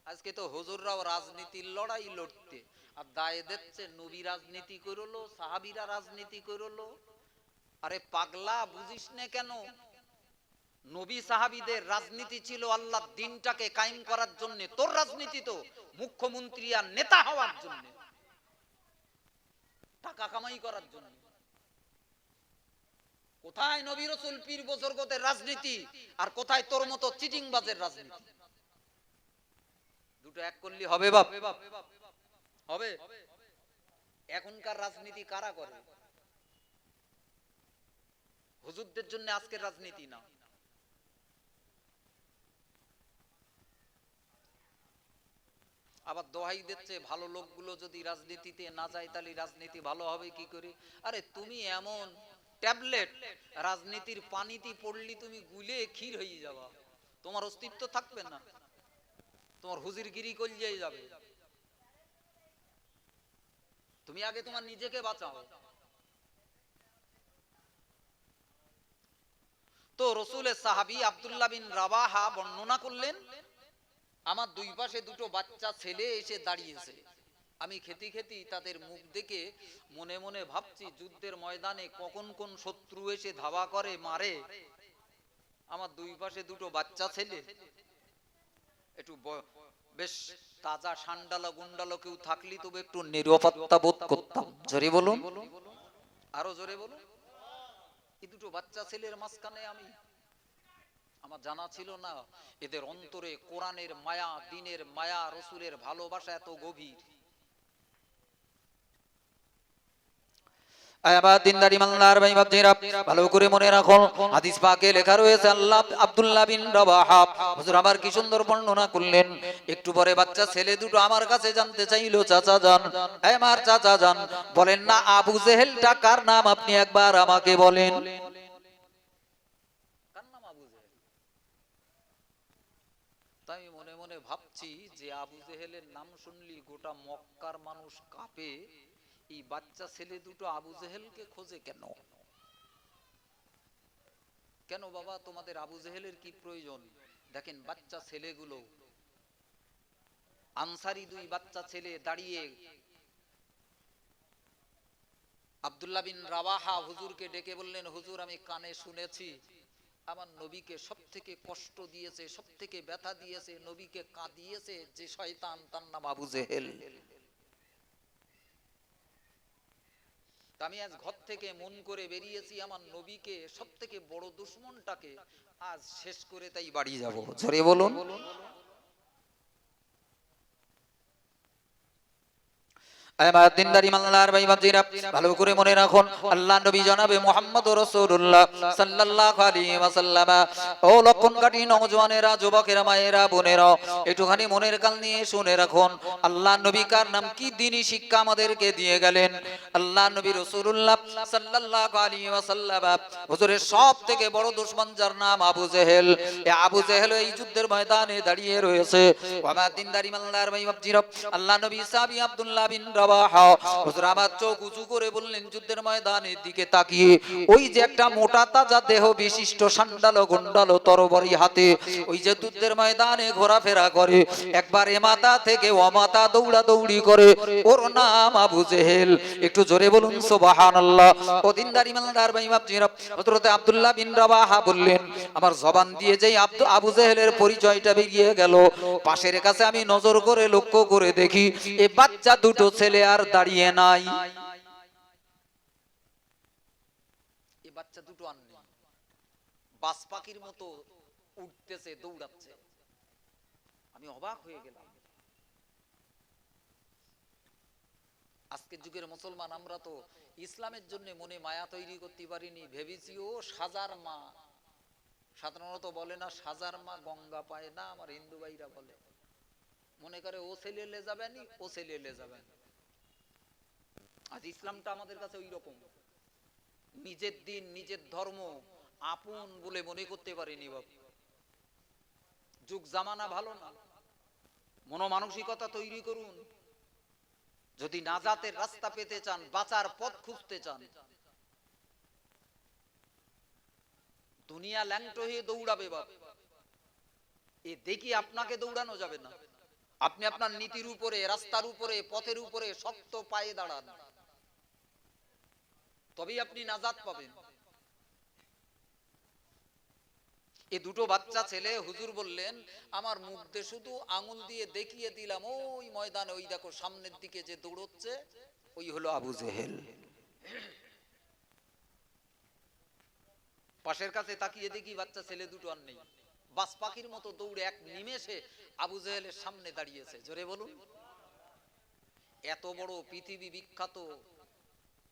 আজকে তো হুজুররাও রাজনীতির লড়াই লড়তে আর দায় দিচ্ছে নবী রাজনীতি করলো, সাহাবীরা রাজনীতি করলো। আরে পাগলা, বুঝিস না কেন? নবী সাহাবীদের রাজনীতি ছিল আল্লাহর দ্বীনটাকে কায়েম করার জন্য। তোর রাজনীতি তো মুখ্যমন্ত্রী আর নেতা হওয়ার জন্য, টাকা কামাই করার জন্য। কোথায় নবী রাসূল পীর বুজুর্গদের রাজনীতি আর কোথায় তোর মতো চিটিংবাজের রাজনীতি? দুটো এক করলি হবে বাপ? হবে? এখনকার রাজনীতি কারা করে? হুজুরদের জন্য আজকের রাজনীতি না। আবার দোহাই দিচ্ছে ভালো লোকগুলো যদি রাজনীতিতে না যায় তাহলে রাজনীতি ভালো হবে কি করে? আরে তুমি এমন ট্যাবলেট, রাজনীতির পানিতে পড়লি তুমি গুলে ক্ষীর হয়ে যাবা, তোমার অস্তিত্ব থাকবে না, তোমার হুজুরগিরি কলিয়ে যাবে। তুমি আগে তোমার নিজেকে বাঁচাও। তো রসুলের সাহাবী আব্দুল্লাহ বিন রাওয়াহা বর্ণনা করলেন, আমার দুই পাশে দুটো বাচ্চা ছেলে এসে দাঁড়িয়েছে। আমি খেতে খেতে তাদের মুখ দেখে মনে মনে ভাবছি যুদ্ধের ময়দানে কখন কোন শত্রু এসে ধাওয়া করে মারে। আমার দুই পাশে দুটো বাচ্চা ছেলে, একটু বেশ তাজা সান্ডালো গুন্ডালো কেউ থাকলি তবে একটু নিরাপত্তা বোধ করতাম। জোরে বলুন, আরো জোরে বলুন। এই দুটো বাচ্চা ছেলের মাঝখানে আমি, আমার জানা ছিল না এদের অন্তরে কোরআনের মায়া, দ্বীনের মায়া, রসুলের ভালোবাসা এত গভীর। আবার দিনদারি মানলার ভাই বাপজিরা ভালো করে মনে রাখুন, হাদিস পাকে লেখা রয়েছে আল্লাহ আব্দুল্লাহ বিন রাওয়াহা হুজুর আবার কি সুন্দর বর্ণনা করলেন। একটু পরে বাচ্চা ছেলে দুটো আমার কাছে জানতে চাইলো, চাচা যান, আমার চাচা যান, বলেন না আবু জেহেলটা কার নাম আপনি একবার আমাকে বলেন। কার নাম আবু জেহেল? তাই মনে মনে ভাবছি যে আবু জেহেলের নাম শুনলি গোটা মক্কার মানুষ কাঁপে, এই বাচ্চা ছেলে দুটো আবু জেহেলকে খোঁজে কেন? কেন বাবা তোমাদের আবু জেহেলের কি প্রয়োজন? দেখেন বাচ্চা ছেলেগুলো, আনসারি দুই বাচ্চা ছেলে দাঁড়িয়ে আব্দুল্লাহ বিন রাওয়াহা হুজুরকে ডেকে বললেন, হুজুর আমি কানে শুনেছি আমার নবীকে সব থেকে কষ্ট দিয়েছে, সব থেকে ব্যথা দিয়েছে, নবীকে কাঁদিয়েছে যে শয়তান, তার নাম আবু জেহেল। আমি আজ ঘর থেকে মন করে বেরিয়েছি আমার নবীকে সব থেকে বড় দুশমনটাকে আজ শেষ করে তাই বাড়ি যাব। জোরে বলুন। আমার দিনদারি মানলার ভাই বাপজিরা ভালো করে মনে রাখুন, আল্লাহ নবী জনাবে মুহাম্মদুর রাসূলুল্লাহ সাল্লাল্লাহু আলাইহি ওয়াসাল্লাম, ও লক্ষণ কাটি নওজওয়ানেরা, যুবকেরা, মায়েরা, বোনেরা, একটুখানি মনের কাল নিয়ে শুনে রাখুন আল্লাহ নবী কার নাম কি দ্বীনি শিক্ষা আমাদেরকে দিয়ে গেলেন। আল্লাহ নবী রাসূলুল্লাহ সাল্লাল্লাহু আলাইহি ওয়াসাল্লাম হুজুরের সব থেকে বড় দুশমন যার নাম আবু জেহেল, এই আবু জেহেল এই যুদ্ধের ময়দানে দাঁড়িয়ে রয়েছে। আমার দিনদারি মানলার ভাই বাপজিরা আল্লাহ নবী সাহাবী আব্দুল্লাহ বিন রাওয়াহা হুজুর আমার চোখ উঁচু করে বললেন যুদ্ধের ময়দানের দিকে তাকিয়ে, ওই যে একটা মোটা তাজা দেহ বিশিষ্ট সান্ডালো গুন্ডালো তরবারি হাতে ওই যে যুদ্ধের ময়দানে ঘোরাফেরা করে, একবার এ মাথা থেকে ও মাথা দৌড়া দৌড়ি করে, ওর নাম আবু জেহেল। একটু জোরে বলুন সুবহানাল্লাহ। ও দিনদারি মানদার ভাই বাপজিরা হযরত আব্দুল্লাহ বিন রাওয়াহা বললেন, আমার জবান দিয়ে যেই আবু জেহেলের পরিচয়টা বেরিয়ে গেল, পাশের কাছে আমি নজর করে লক্ষ্য করে দেখি এই বাচ্চা দুটো ছেলে আর দাঁড়িয়ে নাই। এই বাচ্চা দুটো আর নেই, বাস পাখির মতো উঠতেছে, দৌড়াচ্ছে। আমি অবাক হয়ে গেলাম। আজকের যুগের মুসলমান আমরা তো ইসলামের জন্য মনে মায়া তৈরি করতে পারিনি, ভেবেছি ও সাজার মা। সাধারণত বলে না সাজার মা গঙ্গা পায় না, আমার হিন্দু ভাইরা বলে, মনে করে ও ছেলে লে যাবেনি, ও ছেলে লে যাবেন। আজ ইসলামটা আমাদের কাছে ওই রকম, নিজের দিন নিজের ধর্ম আপন বলে মনে করতে পারিনি বাবু। যুগ জামানা ভালো না, মনোমানসিকতা তৈরি করুন। যদি নাজাতের রাস্তা পেতে চান, বাঁচার পথ খুঁজতে চান, দুনিয়া ল্যাংটো হয়ে দৌড়াবে বাপ, এ দেখি আপনাকে দৌড়ানো যাবে না। আপনি আপনার নীতির উপরে, রাস্তার উপরে, পথের উপরে শক্ত পায়ে দাঁড়ান, তবেই আপনি নাজাত পাবেন। এই দুটো বাচ্চা ছেলে, হুজুর বললেন আমার মুখ দিয়ে শুধু আঙুল দিয়ে দেখিয়ে দিলাম, ওই ময়দানে ওই দেখো সামনের দিকে যে দৌড়চ্ছে ওই হলো আবু জেহেল। পাশের কাছে তাকিয়ে দেখি বাচ্চা ছেলে দুটো আর নেই, বাস পাখির মতো দৌড়ে এক নিমেষে আবু জেহেলের সামনে দাঁড়িয়েছে। জোরে বলুন। এত বড় পৃথিবী বিখ্যাত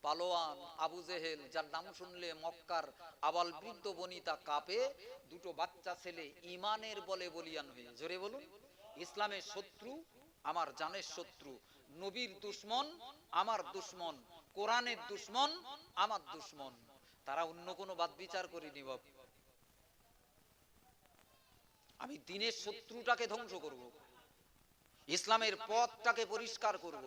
পালোয়ান আবু জেহেল, যার নাম শুনলে মক্কার আবাল বৃদ্ধ বনিতা কাঁপে, দুটো বাচ্চা ছেলে ইমানের বলে বলিয়ান হয়ে। জোরে বলুন। ইসলামের শত্রু, আমার জানের শত্রু, নবীর দুশ্মন আমার দুশ্মন, কোরআনের দুশ্মন আমার দুশ্মন। তারা অন্য কোনো বাদ বিচার করিনি বাপ, আমি দিনের শত্রুটাকে ধ্বংস করব, ইসলামের পথটাকে পরিষ্কার করব।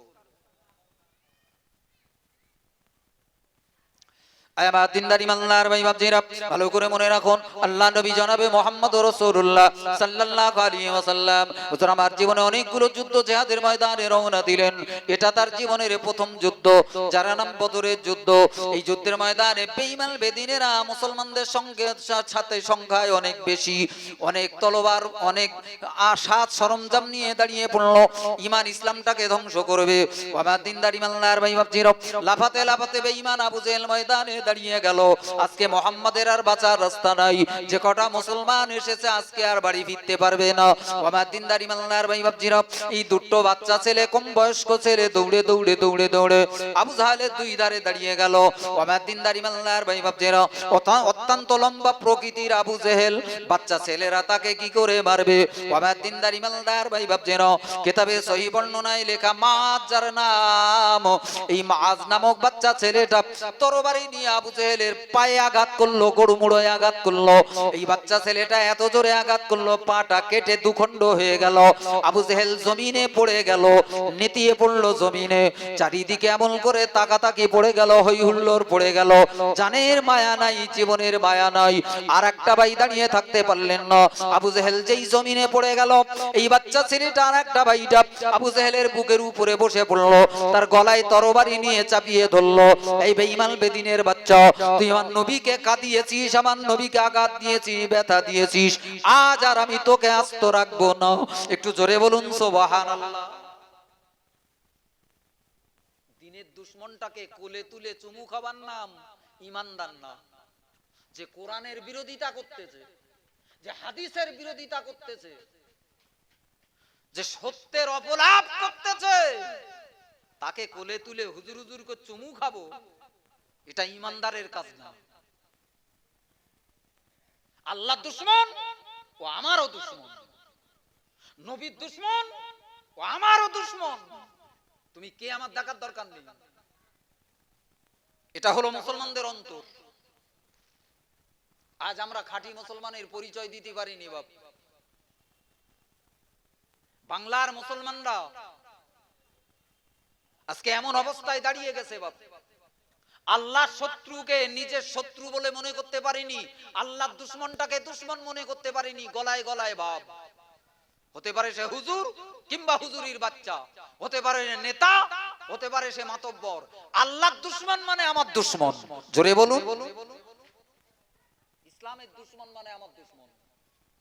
আমার দিনদার ইমানদার ভাই বাপজিরা, ভালো করে মনে রাখুন, আল্লাহ নবী জনাবে মুহাম্মদ রাসূলুল্লাহ সাল্লাল্লাহু আলাইহি ওয়াসাল্লাম হুজুর আমার জীবনে অনেকগুলো যুদ্ধ জিহাদের ময়দানে রওনা দিলেন। এটা তার জীবনের প্রথম যুদ্ধ, যার নাম বদরের যুদ্ধ। এই যুদ্ধের ময়দানে বেঈমান বেদিনেরা মুসলমানদের সঙ্গে সাথে সংখ্যায় অনেক বেশি, অনেক তলোয়ার, অনেক সাজ সরঞ্জাম নিয়ে দাঁড়িয়ে পড়লো, ঈমান ইসলামটাকে ধ্বংস করবে। আমার দিনদার ইমানদার ভাই বাপজিরা, লাফাতে লাফাতে বেঈমান আবু জেহেল ময়দানে দাঁড়িয়ে গেল। আজকে মুহাম্মাদের আর বাঁচার রাস্তা নাই, যে কটা মুসলমান এসেছে আজকে আর বাড়ি ফিরতে পারবে না। আমার দিনদার ইমানদার ভাই বাপজিরা, এই দুটো বাচ্চা ছেলে, কম বয়স্ক ছেলে দৌড়ে দৌড়ে দৌড়ে দৌড়ে আবু জাহেলের দুই ধারে দাঁড়িয়ে গেল। আমার দিনদার ইমানদার ভাই বাপজিরা, অত্যন্ত লম্বা প্রকৃতির আবু জেহেল, বাচ্চা ছেলেরা তাকে কি করে মারবে? আমার দিনদার ইমানদার ভাই বাপজিরা, কিতাবে সহিহ বর্ণনায় লেখা মাআজ যার নাম, এই মাআজ নামক বাচ্চা ছেলেটা তরবারি নিয়ে আবু জেহেলের পায়ে আঘাত করলো, গড়ুমুড়োয় আঘাত করলো। এই বাচ্চা ছেলেটা এত জোরে আঘাত করলো, পাটা কেটে দুখণ্ড হয়ে গেল। আবু জেহেল জমিনে পড়ে গেল, নেতিয়ে পড়লো জমিনে। চারিদিকে এমন করে তাকাতাকি পড়ে গেল, হই হুল্লোড় পড়ে গেল। জানের মায়া নাই, জীবনের মায়া নাই। আর একটা ভাই দাঁড়িয়ে থাকতে পারলেন না। আবু জেহেল যেই জমিনে পড়ে গেল, এই বাচ্চা ছেলেটা আর একটা ভাইটা আবু জেহেলের বুকের উপরে বসে পড়লো, তার গলায় তরবারি নিয়ে চাপিয়ে ধরলো। এই বেঈমান বেদিনের বাচ্চা, তুই আমার নবীকে কাঁদিয়েছিস, আমার নবীকে আঘাত দিয়েছিস, ব্যথা দিয়েছিস, আজ আর আমি তোকে আস্ত রাখবো না। একটু জোরে বলুন সুবহানাল্লাহ। দিনের দুশমনটাকে কোলে তুলে চুমু খাবার নাম ঈমানদার না। যে কোরআনের বিরোধিতা করতেছে, যে হাদিসের বিরোধিতা করতেছে, যে সত্যের অপলাপ করতেছে, তাকে কোলে তুলে হুজুর হুজুর করে চুমু খাবো, এটা ঈমানদারের কাজ না। আল্লাহর দুশমন ও আমারও দুশমন, নবীর দুশমন ও আমারও দুশমন। তুমি কে আমার দেখার দরকার নেই। এটা হলো মুসলমানদের অন্তর। আজ আমরা খাঁটি মুসলমানের পরিচয় দিতে পারিনি বাপ। বাংলার মুসলমানরা আজকে এমন অবস্থায় দাঁড়িয়ে গেছে বাপ, আল্লাহর শত্রুকে নিজের শত্রু বলে মনে করতে পারিনি, আল্লাহর দুশমনটাকে দুশমন মনে করতে পারিনি। গলায় গলায় ভাব, হতে পারে সে হুজুর কিংবা হুজুরির বাচ্চা, হতে পারে নেতা, হতে পারে সে মাতব্বর। আল্লাহর দুশমন মানে আমার দুশমন। জোরে বলুন। ইসলামের দুশমন মানে আমার দুশমন।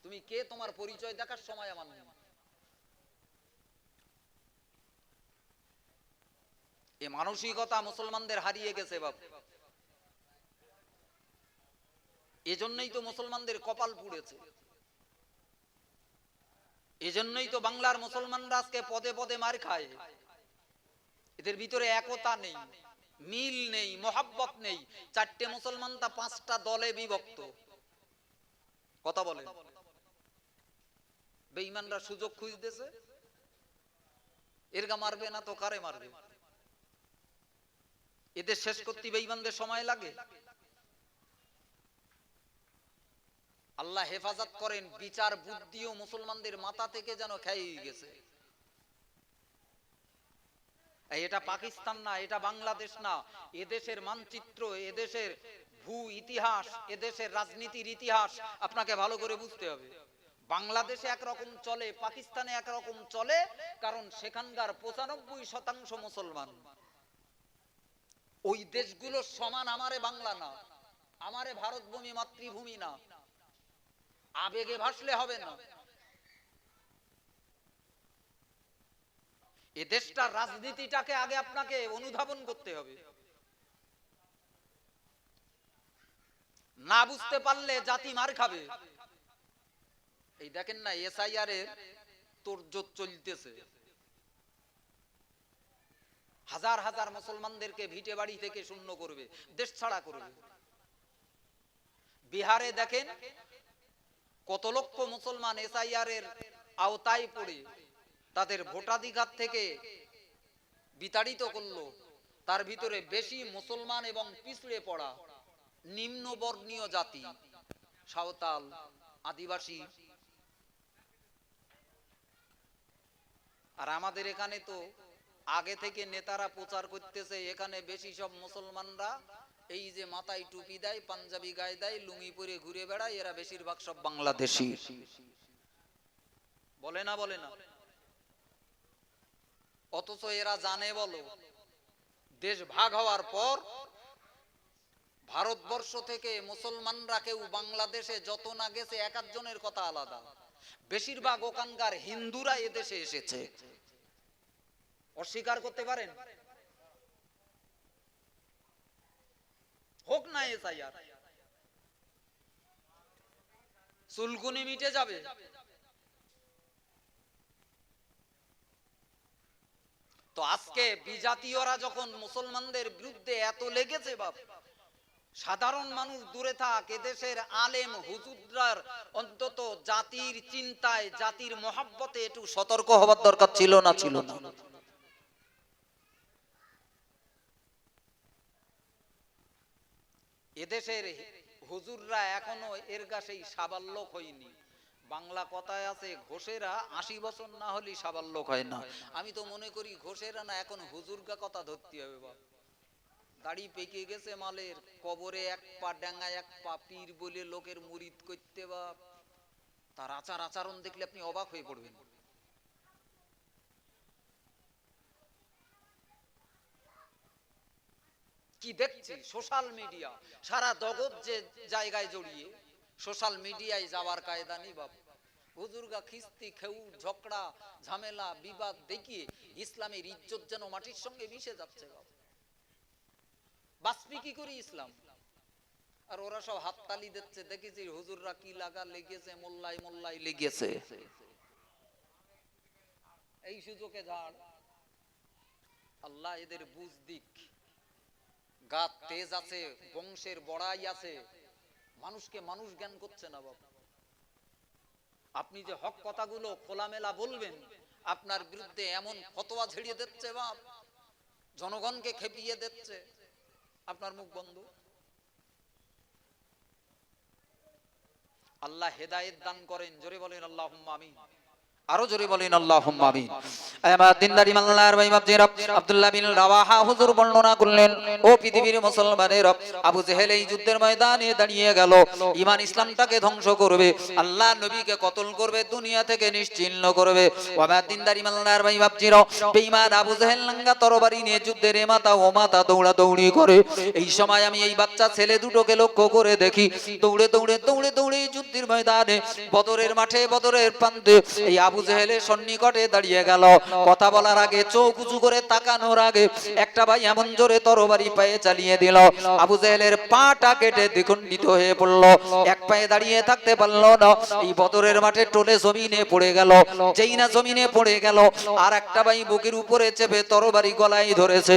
তুমি কে, তোমার পরিচয় দেখার সময় আমার নেই। এই মানসিকতা মুসলমানদের হারিয়ে গেছে বাপ। এজন্যই তো মুসলমানদের কপাল পুড়েছে, এজন্যই তো বাংলার মুসলমানরা আজকে পদে পদে মার খায়। এদের ভিতরে একতা নেই, মিল নেই, মহাব্বত নেই। চারটে মুসলমান তা পাঁচটা দলে বিভক্ত। কথা বলে বেঈমানরা সুযোগ খুঁজতেছে, এরগা মারবে না তো কারে মারবে? এদের শেষ করতে বেঈমানদের সময় লাগে। আল্লাহ হেফাজত করেন, বিচার বুদ্ধিও মুসলমানদের মাথা থেকে যেন খেয়ে গেছে। এটা পাকিস্তান না, এটা বাংলাদেশ না। এদেশের মানচিত্র, এদেশের ভূ ইতিহাস, এদেশের রাজনীতির ইতিহাস আপনাকে ভালো করে বুঝতে হবে। বাংলাদেশে একরকম চলে, পাকিস্তানে একরকম চলে, কারণ সেখানকার 95% মুসলমান। ওই দেশগুলো সমান আমারে বাংলা না, আমারে ভারত ভূমি মাতৃভূমি না। আবেগে ভাসলে হবে না। এ দেশটার রাজনীতিটাকে আগে আপনাকে অনুধাবন করতে হবে। না বুঝতে পারলে জাতি মার খাবে। এই দেখেন না, এসআইআর এর তোড়জোড় চলতেছে। হাজার হাজার মুসলমানদেরকে ভিটে বাড়ি থেকে শূন্য করবে, দেশ ছাড়া করবে। বিহারে দেখেন কত লক্ষ মুসলমান এসআইআর এর আওতায় পড়ে তাদের ভোটাধিকার থেকে বিতাড়িত করলো। তার ভিতরে বেশি মুসলমান এবং পিছড়ে পড়া নিম্ন বর্ণীয় জাতি, সাঁওতাল, আদিবাসী। আর আমাদের এখানে তো আগে থেকে নেতারা প্রচার করতেছে, এখানে বেশি সব মুসলমানরা এই যে মাথায় টুপি দেয়, পাঞ্জাবি গায়ে দেয়, লুঙ্গি পরে ঘুরে বেড়ায়, এরা বেশিরভাগ সব বাংলাদেশী। বলে না, বলে না? অথচ এরা জানে, বলো, দেশ ভাগ হওয়ার পর ভারতবর্ষ থেকে মুসলমানরা কেউ বাংলাদেশে যত না গেছে, এক একজনের কথা আলাদা, বেশিরভাগ ওখানকার হিন্দুরা এদেশে এসেছে। অস্বীকার করতে পারেন? হোক না এসআইআর, চুলকুনি মিটে যাবে। তো আজকে বিজাতীয়রা যখন মুসলমানদের বিরুদ্ধে এত লেগেছে, বাপ, সাধারণ মানুষ দূরে থাক, এদেশের আলেম হুজুররার অন্তত জাতির চিন্তায়, জাতির মহাব্বতে একটু সতর্ক হবার দরকার ছিল না? ছিল না? এদেশের হুজুররা এখনো এর গাছেই সাবাল্যক হয়নি। বাংলা কথায় আছে, ঘোষেরা 80 বছর না হলে সাবাল্যক হয় না। আমি তো মনে করি ঘোষেরা না, এখন হুজুরগা কথা ধরতে হবে। বাপ, দাড়ি পেকে গেছে মালের, কবরে এক পা ডাঙ্গায় এক পা, পীর বলে লোকের মুরিদ করতে, বাপ, তার আচার আচরণ দেখলে আপনি অবাক হয়ে পড়বেন। কি দেখছি সোশ্যাল মিডিয়া, সারা জগৎ যে জায়গায় জড়িয়ে, সোশ্যাল মিডিয়ায় যাওয়ার কায়দা নেই। বাপ, হুজুরগা খিস্তি, খেউ, ঝগড়া, ঝামেলা, বিবাদ দেখিয়ে ইসলামের ইজ্জত যেন মাটির সঙ্গে মিশে যাচ্ছে। বাপ, বাঁচবি কি করে ইসলাম? আর ওরা সব হাততালি দিচ্ছে, দেখেছি হুজুররা কি লাগা লেগেছে, মোল্লাই মোল্লাই লেগেছে। এই সুযোগে ঝাড়, আল্লাহ এদের বুঝ দিক। গাত তেজ আছে, বংশের বড়াই আছে, মানুষকে মানুষ জ্ঞান করছে না। বাবা, আপনি যে হক কথাগুলো খোলামেলা বলবেন, আপনার বিরুদ্ধে এমন ফতোয়া ঝেড়িয়ে দিচ্ছে, বাপ, জনগণকে খেপিয়ে দিচ্ছে, আপনার মুখ বন্ধ। আল্লাহ হেদায়েত দান করেন, জোরে বলেন আল্লাহুম্মা আমিন। আরো জোরে বলেন আল্লাহুম্মা আমিন। আমার দিনদার ইমানদার ভাই বাপজিরা, আব্দুল্লাহ বিন রাওয়াহা হুজুর বর্ণনা করলেন, ও পৃথিবীর মুসলমানেরা, আবু জেহেল এই যুদ্ধের ময়দানে দাঁড়িয়ে গেল, ঈমান ইসলামটাকে ধ্বংস করবে, আল্লাহ নবীকে কতল করবে, দুনিয়া থেকে নিশ্চিহ্ন করবে। আমার দিনদার ইমানদার ভাই বাপজিরা, বেঈমান আবু জেহেল নাঙ্গা তরবারি নিয়ে যুদ্ধের মাথা ও মাথা দৌড়াদৌড়ি করে। এই সময় আমি এই বাচ্চা ছেলে দুটোকে লক্ষ্য করে দেখি, দৌড়ে দৌড়ে দৌড়ে দৌড়ে যুদ্ধের ময়দানে, বদরের মাঠে, বদরের প্রান্তে এই আবু জেহেলের সন্নিকটে দাঁড়িয়ে গেল। কথা বলার আগে, চোখ উঁচু করে তাকানোর আগে, একটা ভাই এমন জোরে তরবারি পায়ে চালিয়ে দিল, আবু জেহেলের পাটা কেটে দ্বিখণ্ডিত হয়ে পড়ল। এক পায়ে দাঁড়িয়ে থাকতে পারল না, এই বদরের মাঠে টোলে জমিনে পড়ে গেল। যেই না জমিনে পড়ে গেল, আর একটা ভাই বুকের উপরে চেপে তরবারি গলায় ধরেছে,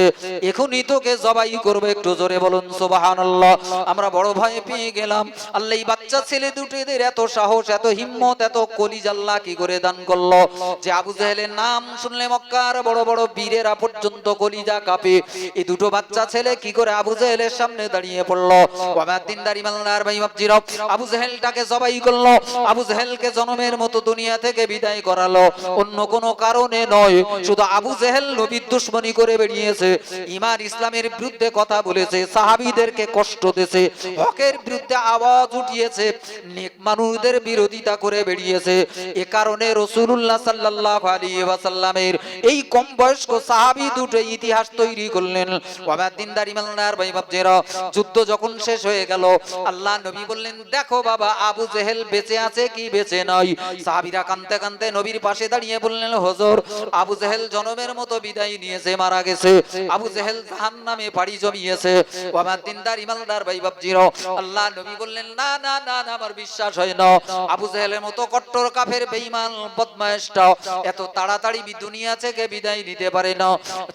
এখনই তোকে জবাই করবে। একটু জোরে বলুন সুবহানাল্লাহ। আমরা বড় ভয় পেয়ে গেলাম। আল্লাহ এই বাচ্চা ছেলে দুটোদের এত সাহস, এত হিম্মত, এত কলিজা আল্লাহ কি করে দান করলো, যে আবু জেহেলের নাম শুনলে মক্কার বড় বড় বীরেরা পর্যন্ত কলিজা কাঁপে। এই দুটো বাচ্চা ছেলে কি করে আবু জেহেলের সামনে দাঁড়িয়ে পড়লো। আমার দিনদারি মালদার ভাই বাপজিরা, আবু জেহেলটাকে জবাই করলো। আবু জেহেলকে জন্মের মতো দুনিয়া থেকে বিদায় করালো, অন্য কোনো কারণে নয়। শুধু আবু জেহেল নবীর দুশমনি করে বেরিয়েছে, ঈমান ইসলামের বিরুদ্ধে কথা বলেছে, সাহাবীদেরকে কষ্ট দিয়েছে, হকের বিরুদ্ধে আওয়াজ উঠিয়েছে, নেক মানুষদের বিরোধিতা করে বেরিয়েছে। এ কারণে রাসূলুল্লাহ সাল্লাল্লাহু আলাইহি ওয়াসাল্লামের এই কম বয়স্ক সাহাবী দুটো ইতিহাস তৈরি করলেন। আমার দিনদারি মালদার ভাই বাপজিরা, যুদ্ধ যখন শেষ হয়ে গেল, আল্লাহ নবী বললেন, দেখো বাবা আবু জেহেল বেঁচে আছে কি বেঁচে নাই। সাহাবীরা কাঁদতে কাঁদতে নবীর পাশে দাঁড়িয়ে বললেন, হুজুর আবু জেহেল জনমের মতো বিদায় নিয়েছে, মারা গেছে। আবু জেহেল জাহান্নামে পাড়ি জমিয়েছে। আমার দিনদারি মালদার ভাই বাপজিরা, আল্লাহ নবী বললেন, না না না না, আমার বিশ্বাস হয় না। আবু জেহেলের মতো কট্টর কাফের বেঈমান বদমাশটা এত তাড়াতাড়ি দুনিয়া থেকে বিদায় নিতে পারে না।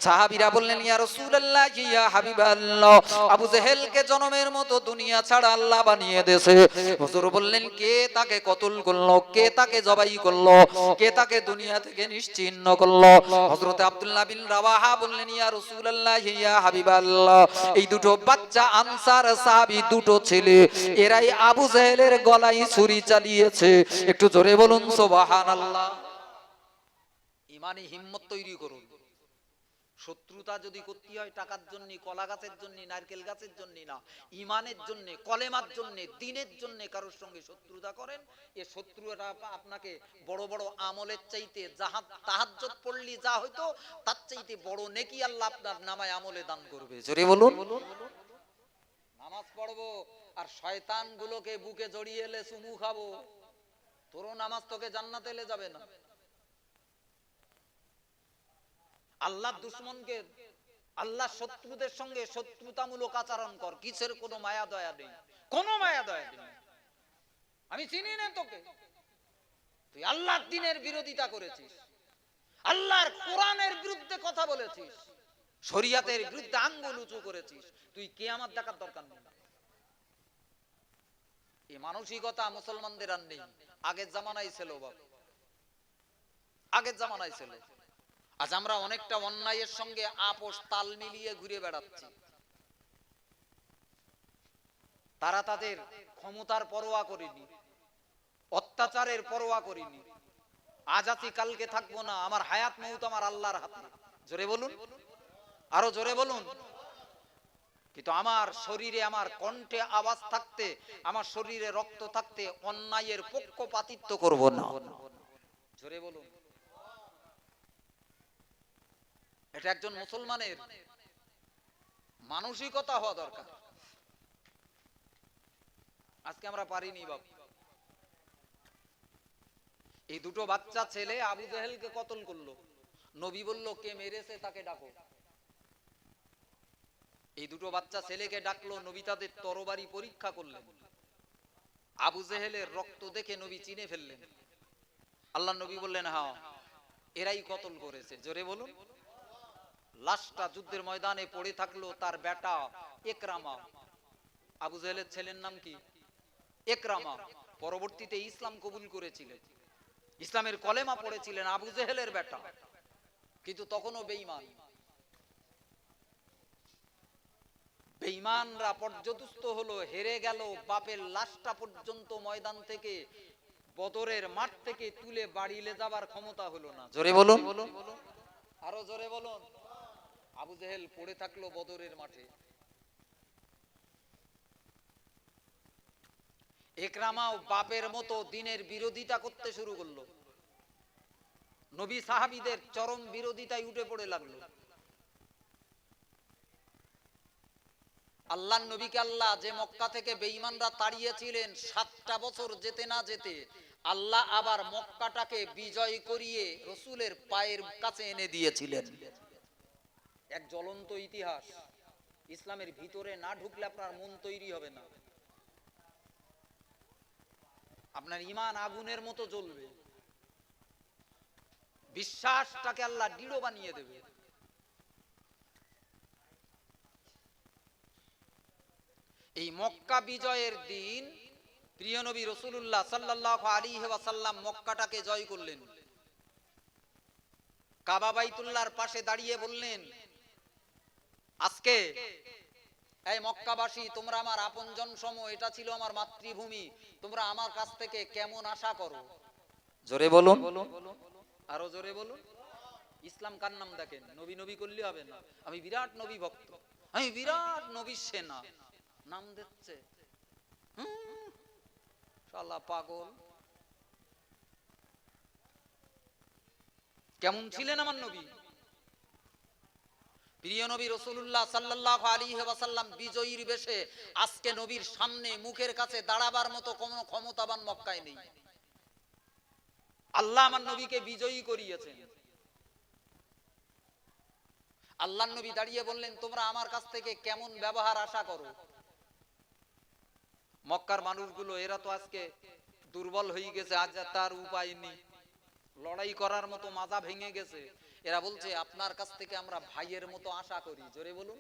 সাহাবীরা বললেন, ইয়া রাসূলুল্লাহ, ইয়া হাবিবাল্লাহ, আবু জেহেলকে জনমের মতো দুনিয়া ছাড়া আল্লাহ বানিয়ে দিয়েছে। হুজুর বললেন, কে তাকে কতল করলো, কে তাকে জবাই করলো, কে তাকে দুনিয়া থেকে নিশ্চিহ্ন করলো? হযরত আব্দুল্লাহ বিন রাওয়াহা বললেন, ইয়া রাসূলুল্লাহ, ইয়া হাবিবাল্লাহ, এই দুটো বাচ্চা আনসার সাহাবী, দুটো ছেলে, এরাই আবু জেহেলের গলায় ছুরি চালিয়েছে। একটু জোরে বলুন সুবহানাল্লাহ। ইমানি হিম্মত তৈরি করুন। শত্রুতা যদি করতে হয় টাকার জন্য, কলা গাছের জন্য, নারকেল গাছের জন্য না, ইমানের জন্য, কলেমার জন্য, দ্বীনের জন্য কারোর সঙ্গে শত্রুতা করেন। এ শত্রুরা আপনাকে বড় বড় আমলের চাইতে, তাহাজ্জুদ পড়লি যা হয়তো তার চাইতে বড় নেকি আল্লাহ আপনার নামায় আমলে দান করবে। জোরে বলুন। নামাজ পড়বো আর শয়তান গুলোকে বুকে জড়িয়ে এলে চুমু খাবো, তোর নামাজ তোকে জান্নাতে এলে যাবে না। আল্লাহর দুশমনকে, আল্লাহর শত্রুদের সঙ্গে শত্রুতামূলক আচরণ কর, কিসের কোনো মায়া দয়া নেই, কোনো মায়া দয়া নেই। আমি চিনি না তোকে, তুই আল্লাহর দ্বীনের বিরোধিতা করেছিস, আল্লাহর কোরআনের বিরুদ্ধে কথা বলেছিস, শরীয়তের বিরুদ্ধে আঙ্গুল উঁচু করেছিস, তুই কিয়ামত দেখার দরকার নেই। এই মানসিকতা মুসলমানদের আর নেই। আগের জামানায় ছিল বাবা, আগের জামানায় ছিল। আজ আমরা অনেকটা অন্যায়ের সঙ্গে আপোষ তাল মিলিয়ে ঘুরে বেড়াচ্ছি। তারা তাদের ক্ষমতার পরোয়া করেনি, অত্যাচারের পরোয়া করেনি। আজ আছি কালকে থাকবো না, আমার হায়াত মউত আমার আল্লাহর হাতে। জোরে বলুন, আরো জোরে বলুন। কিন্তু আমার শরীরে, আমার কণ্ঠে আওয়াজ থাকতে, আমার শরীরে রক্ত থাকতে অন্যায়ের পক্ষপাতিত্ব করব না। জোরে বলুন। এটা একজন মুসলমানের মানসিকতা হওয়া দরকার। আজকে আমরা পারিনি বাবা। এই দুটো বাচ্চা ছেলে আবু জেহেলকে কতল করলো। নবী বলল, কে মেরেছে তাকে ডাকো। এই দুটো বাচ্চা ছেলেকে ডাকলো, নবী তাদের তরবারি পরীক্ষা করলেন। আবু জেহেলের রক্ত দেখে নবী চিনে ফেললেন। আল্লাহ নবী বললেন, হ্যাঁ এরাই কতল করেছে। জোরে বলুন। লাশটা যুদ্ধের ময়দানে পড়ে থাকলো, তার বেটা ইকরামা। আবু জেহেলের ছেলের নাম কি? ইকরামা। পরবর্তীতে ইসলাম কবুল করেছিলেন, ইসলামের কলেমা পড়েছিলেন, আবু জেহেলের বেটা, কিন্তু তখনও বেঈমান। বেঈমানরা পর্যদুস্ত হলো, হেরে গেল। বাপের লাশটা পর্যন্ত ময়দান থেকে, বদরের মাঠ থেকে তুলে বাড়ি নিয়ে যাবার ক্ষমতা হলো না। জোরে বলুন, আরো জোরে বলুন। আবু জেহেল পড়ে থাকলো বদরের মাঠে। ইকরামাও বাপের মতো দ্বীনের বিরোধিতা করতে শুরু করলো। নবী সাহাবীদের চরম বিরোধিতায় উঠে পড়ে লাগলো। আল্লাহর নবীকে আল্লাহ যে মক্কা থেকে বেঈমানরা তাড়িয়েছিলেন, 7টা বছর যেতে না যেতে আল্লাহ আবার মক্কাটাকে বিজয় করিয়ে রাসূলের পায়ের কাছে এনে দিয়েছিলেন। এক জ্বলন্ত ইতিহাস। ইসলামের ভিতরে না ঢুকলে আপনার মন তৈরি হবে না। আপনার ঈমান আগুনের মতো জ্বলবে, বিশ্বাসটাকে আল্লাহ দৃঢ় বানিয়ে দেবে। এই মক্কা বিজয়ের দিন প্রিয় নবী রাসূলুল্লাহ সাল্লাল্লাহু আলাইহি ওয়াসাল্লাম মক্কাটাকে জয় করলেন। কাবা বাইতুল্লাহর পাশে দাঁড়িয়ে বললেন, আজকে এই মক্কাবাসী, তোমরা আমার আপনজন সম, এটা ছিল আমার মাতৃভূমি, তোমরা আমার কাছ থেকে কেমন আশা করো? জোরে বলুন, আরো জোরে বলুন। ইসলাম কার নাম দেখেন, নবী নবী করলে হবে না। আমি বিরাট নবী ভক্ত, আমি বিরাট নবীর সেনা, নাম দিচ্ছে। শালা পাগল। কেমন ছিলেন আমার নবী? প্রিয় নবী রাসূলুল্লাহ সাল্লাল্লাহু আলাইহি ওয়াসাল্লাম বিজয়ীর বেশে আজকে নবীর সামনে মুখের কাছে দাঁড়াবার মতো কোনো ক্ষমতাবান মক্কায় নেই। আল্লাহ আমার নবীকে বিজয়ী করিয়েছেন। আল্লাহর নবী দাঁড়িয়ে বললেন, তোমরা আমার কাছ থেকে কেমন ব্যবহার আশা করো? মক্কার মানুষগুলো এরা তো আজকে দুর্বল হয়ে গেছে, আজ তার উপায় নেই, লড়াই করার মতো মাজা ভেঙে গেছে। এরা বলছে, আপনার কাছ থেকে আমরা ভাইয়ের মতো আশা করি। জোরে বলুন,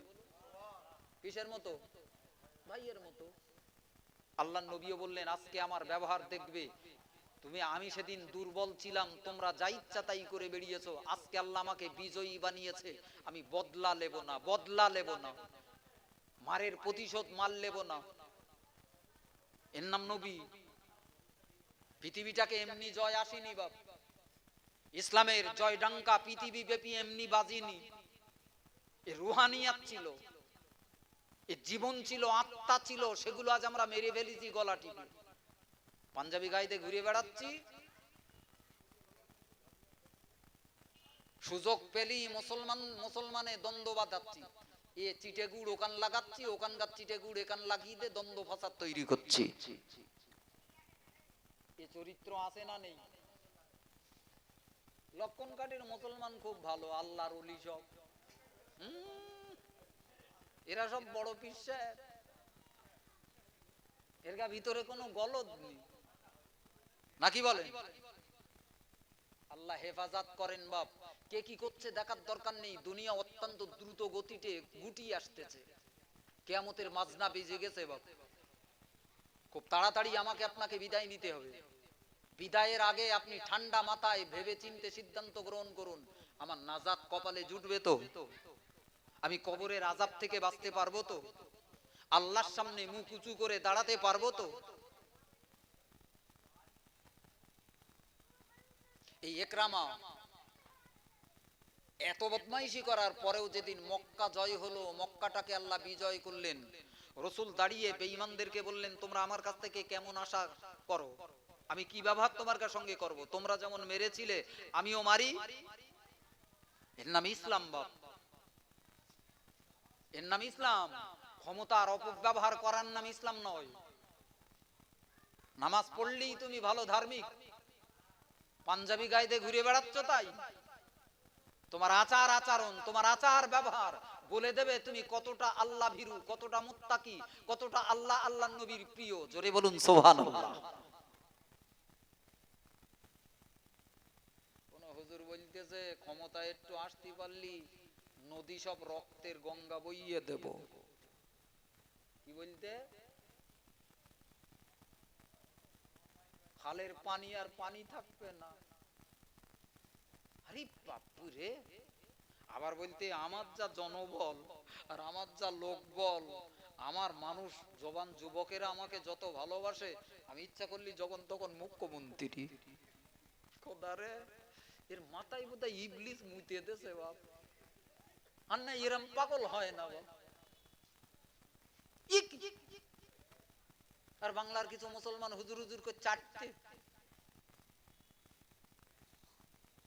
কিসের মতো? ভাইয়ের মতো। আল্লাহর নবীও বললেন, আজকে আমার ব্যবহার দেখবে। আমি সেদিন দুর্বল ছিলাম, তোমরা যা ইচ্ছা তাই করে বেরিয়েছো, আজকে আল্লাহ আমাকে বিজয়ী বানিয়েছে, আমি বদলা নেব না, বদলা নেব না, মারের প্রতিশোধ মার নেব না। এর নাম নবী। পৃথিবীটাকে এমনি জয় আসেনি বাপ, ইসলামের জয় ডাঙ্কা পৃথিবী ব্যাপী এমনি বাজিনি। এ রুহানিয়াত ছিল, এ জীবন ছিল, আত্মা ছিল, সেগুলো আজ আমরা মেরে ফেলেছি গলা টিপে। পাঞ্জাবি গাইতে ঘুরে বেড়াচ্ছি, সুযোগ পেলেই মুসলমানে দ্বন্দ্ব বাঁধাচ্ছি, এ চিটে গুড় ওখান লাগাচ্ছি, ওখানকার চিটে গুড় এখান লাগিয়ে দিয়ে দ্বন্দ্ব ফাসাদ তৈরি করছি। এ চরিত্র আছে না নেই? লক্ষণ কাঠের মুসলমান খুব ভালো, আল্লাহর ওলি সব, এরা সব বড় পীর সাহেব, এর ভিতরে কোনো গলদ নেই, নাকি বলেন? আল্লাহ হেফাজত করেন বাপ। কে কি করছে দেখার দরকার নেই, দুনিয়া অত্যন্ত দ্রুত গতিতে গুটিয়ে আসতেছে, কিয়ামতের মাঝনা বেজে গেছে বাপ। খুব তাড়াতাড়ি আমাকে আপনাকে বিদায় নিতে হবে। বিদায়ের আগে আপনি ঠান্ডা মাথায় ভেবে চিন্তে সিদ্ধান্ত গ্রহণ করুন, আমার নাজাত কপালে জুটবে তো? আমি কবরের আযাব থেকে বাঁচতে পারবো তো? আল্লাহর সামনে মুখ উঁচু করে দাঁড়াতে পারবো তো? এই ইকরামা এত বদমাইশি করার পরেও যেদিন মক্কা জয় হলো, মক্কাটাকে আল্লাহ বিজয় করলেন, রাসূল দাঁড়িয়ে বেঈমানদেরকে বললেন, তোমরা আমার কাছ থেকে কেমন আশা করো? আমি কি ব্যবহার তোমার সঙ্গে করব? তোমরা যেমন মেরেছিলে আমিও মারি। এর নাম ইসলাম বাপ, এর নাম ইসলাম। ক্ষমতার অপব্যবহার করার নাম ইসলাম নয়। নামাজ পড়লেই তুমি ভালো ধার্মিক, পাঞ্জাবি গায়ে ঘুরে বেড়াচ্ছ, তাই তোমার আচার আচরণ, তোমার আচার ব্যবহার বলে দেবে তুমি কতটা আল্লাহ ভীরু, কতটা মুত্তাকি, কতটা আল্লাহ আল্লাহ নবীর প্রিয়। জোরে বলুন সুবহানাল্লাহ। কোন হুজুর বলতেছে, ক্ষমতায় একটু আসতে পারলি নদী সব রক্তের গঙ্গা বইয়ে দেব। কি বলতে? খালের পানি আর পানি থাকবে না। আরে বাপুরে। আবার বলতে, আমার যা জনবল আর আমার যা লোকবল, আমার মানুষ জবান যুবকেরা আমাকে যত ভালোবাসে, আমি ইচ্ছা করলি যখন তখন মুখ্যমন্ত্রী। খোদারে, এর মাথায় বোধহয় ইবলিস মুতে দেছে বাপ। আর না এরম পাগল হয় না বাপ। আর বাংলার কিছু মুসলমান হুজুর হুজুর করে চাটতে,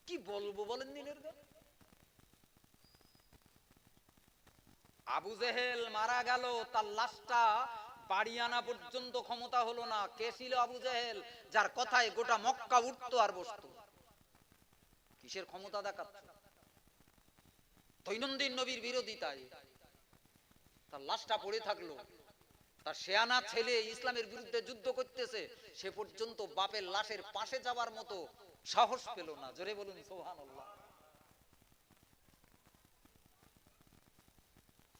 কি বলবো বলেন দিনের গা। আবু জেহেল মারা গেল, তার লাশটা বাড়ি আনা পর্যন্ত ক্ষমতা হলো না। কে ছিল আবু জেহেল? যার কথায় গোটা মক্কা উঠতো আর বসতো। কিসের ক্ষমতা দেখাচ্ছে? দৈনন্দিন নবীর বিরোধিতায় তার লাশটা পড়ে থাকলো। তার শেয়ানা ছেলে ইসলামের বিরুদ্ধে যুদ্ধ করতেছে, সে পর্যন্ত বাপের লাশের পাশে যাবার মতো সাহস পেল না। জোরে বলুন সুবহানাল্লাহ।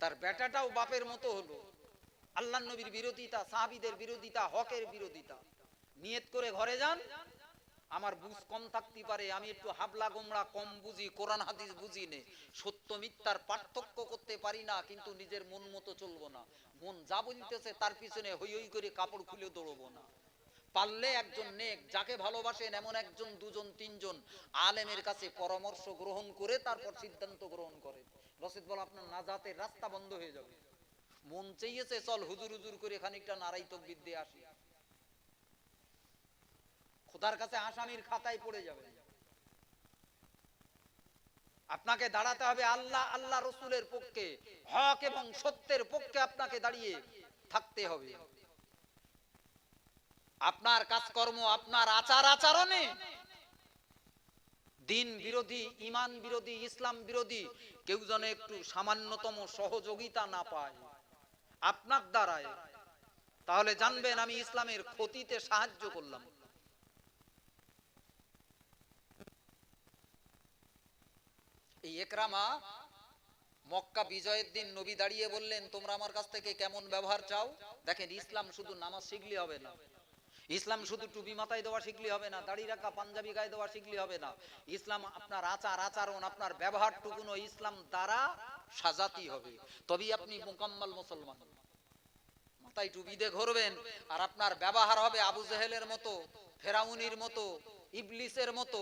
তার বেটাটাও বাপের মতো হলো। আল্লাহর নবীর বিরোধিতা, সাহাবীদের বিরোধিতা, হকের বিরোধিতা। নিয়ত করে ঘরে যান, আমার বুঝ কম থাকতে পারে, আমি একটু হাবলা গোমড়া কম বুঝি, কোরআন হাদিস বুঝি নে, সত্য মিথ্যার পার্থক্য করতে পারি না, কিন্তু নিজের মন মতো চলবো না। মন যা বলতেছে তার পিছনে হই হই করে কাপড় খুলে দৌড়বো না। পারলে একজন নেক যাকে ভালোবাসেন এমন একজন, দুজন, তিনজন আলেমের কাছে পরামর্শ গ্রহণ করে তারপর সিদ্ধান্ত গ্রহণ করেন। রশিদ বল, আপনার নাজাতের রাস্তা বন্ধ হয়ে যাবে। মন চেয়েছে চল হুজুর হুজুর করে খানিকটা নারাই তাকবীর দিয়ে আসি, খোদার কাছে আসামির খাতায় পড়ে যাবে। আপনাকে দাঁড়াতে হবে আল্লাহ আল্লাহ রসুলের পক্ষে, হক এবং সত্যের পক্ষে আপনাকে দাঁড়িয়ে থাকতে হবে। আপনার কাজকর্ম, আপনার আচার আচরণে দিন বিরোধী, ইমান বিরোধী, ইসলাম বিরোধী কেউ যেন একটু সামান্যতম সহযোগিতা না পায় আপনার দ্বারায়, তাহলে জানবেন আমি ইসলামের ক্ষতিতে সাহায্য করলাম। এই একরামা মক্কা বিজয়ের দিন নবী দাঁড়িয়ে বললেন, তোমরা আমার কাছ থেকে কেমন ব্যবহার চাও? দেখেন, ইসলাম শুধু নামাজ শিখলে হবে না, ইসলাম শুধু টুপি মাথায় দেওয়া শিখলে হবে না, দাড়ি রাখা পাঞ্জাবি গায়ে দেওয়া শিখলে হবে না। ইসলাম আপনার আচার আচরণ, আপনার ব্যবহারটুকুনো ইসলাম দ্বারা সাজাতি হবে, তবেই আপনি মুকাম্মাল মুসলমান। মাথায় টুপি দিয়ে ঘুরবেন আর আপনার ব্যবহার হবে আবু জেহেলের মতো, ফেরাউনির মতো, ইবলিসের মতো,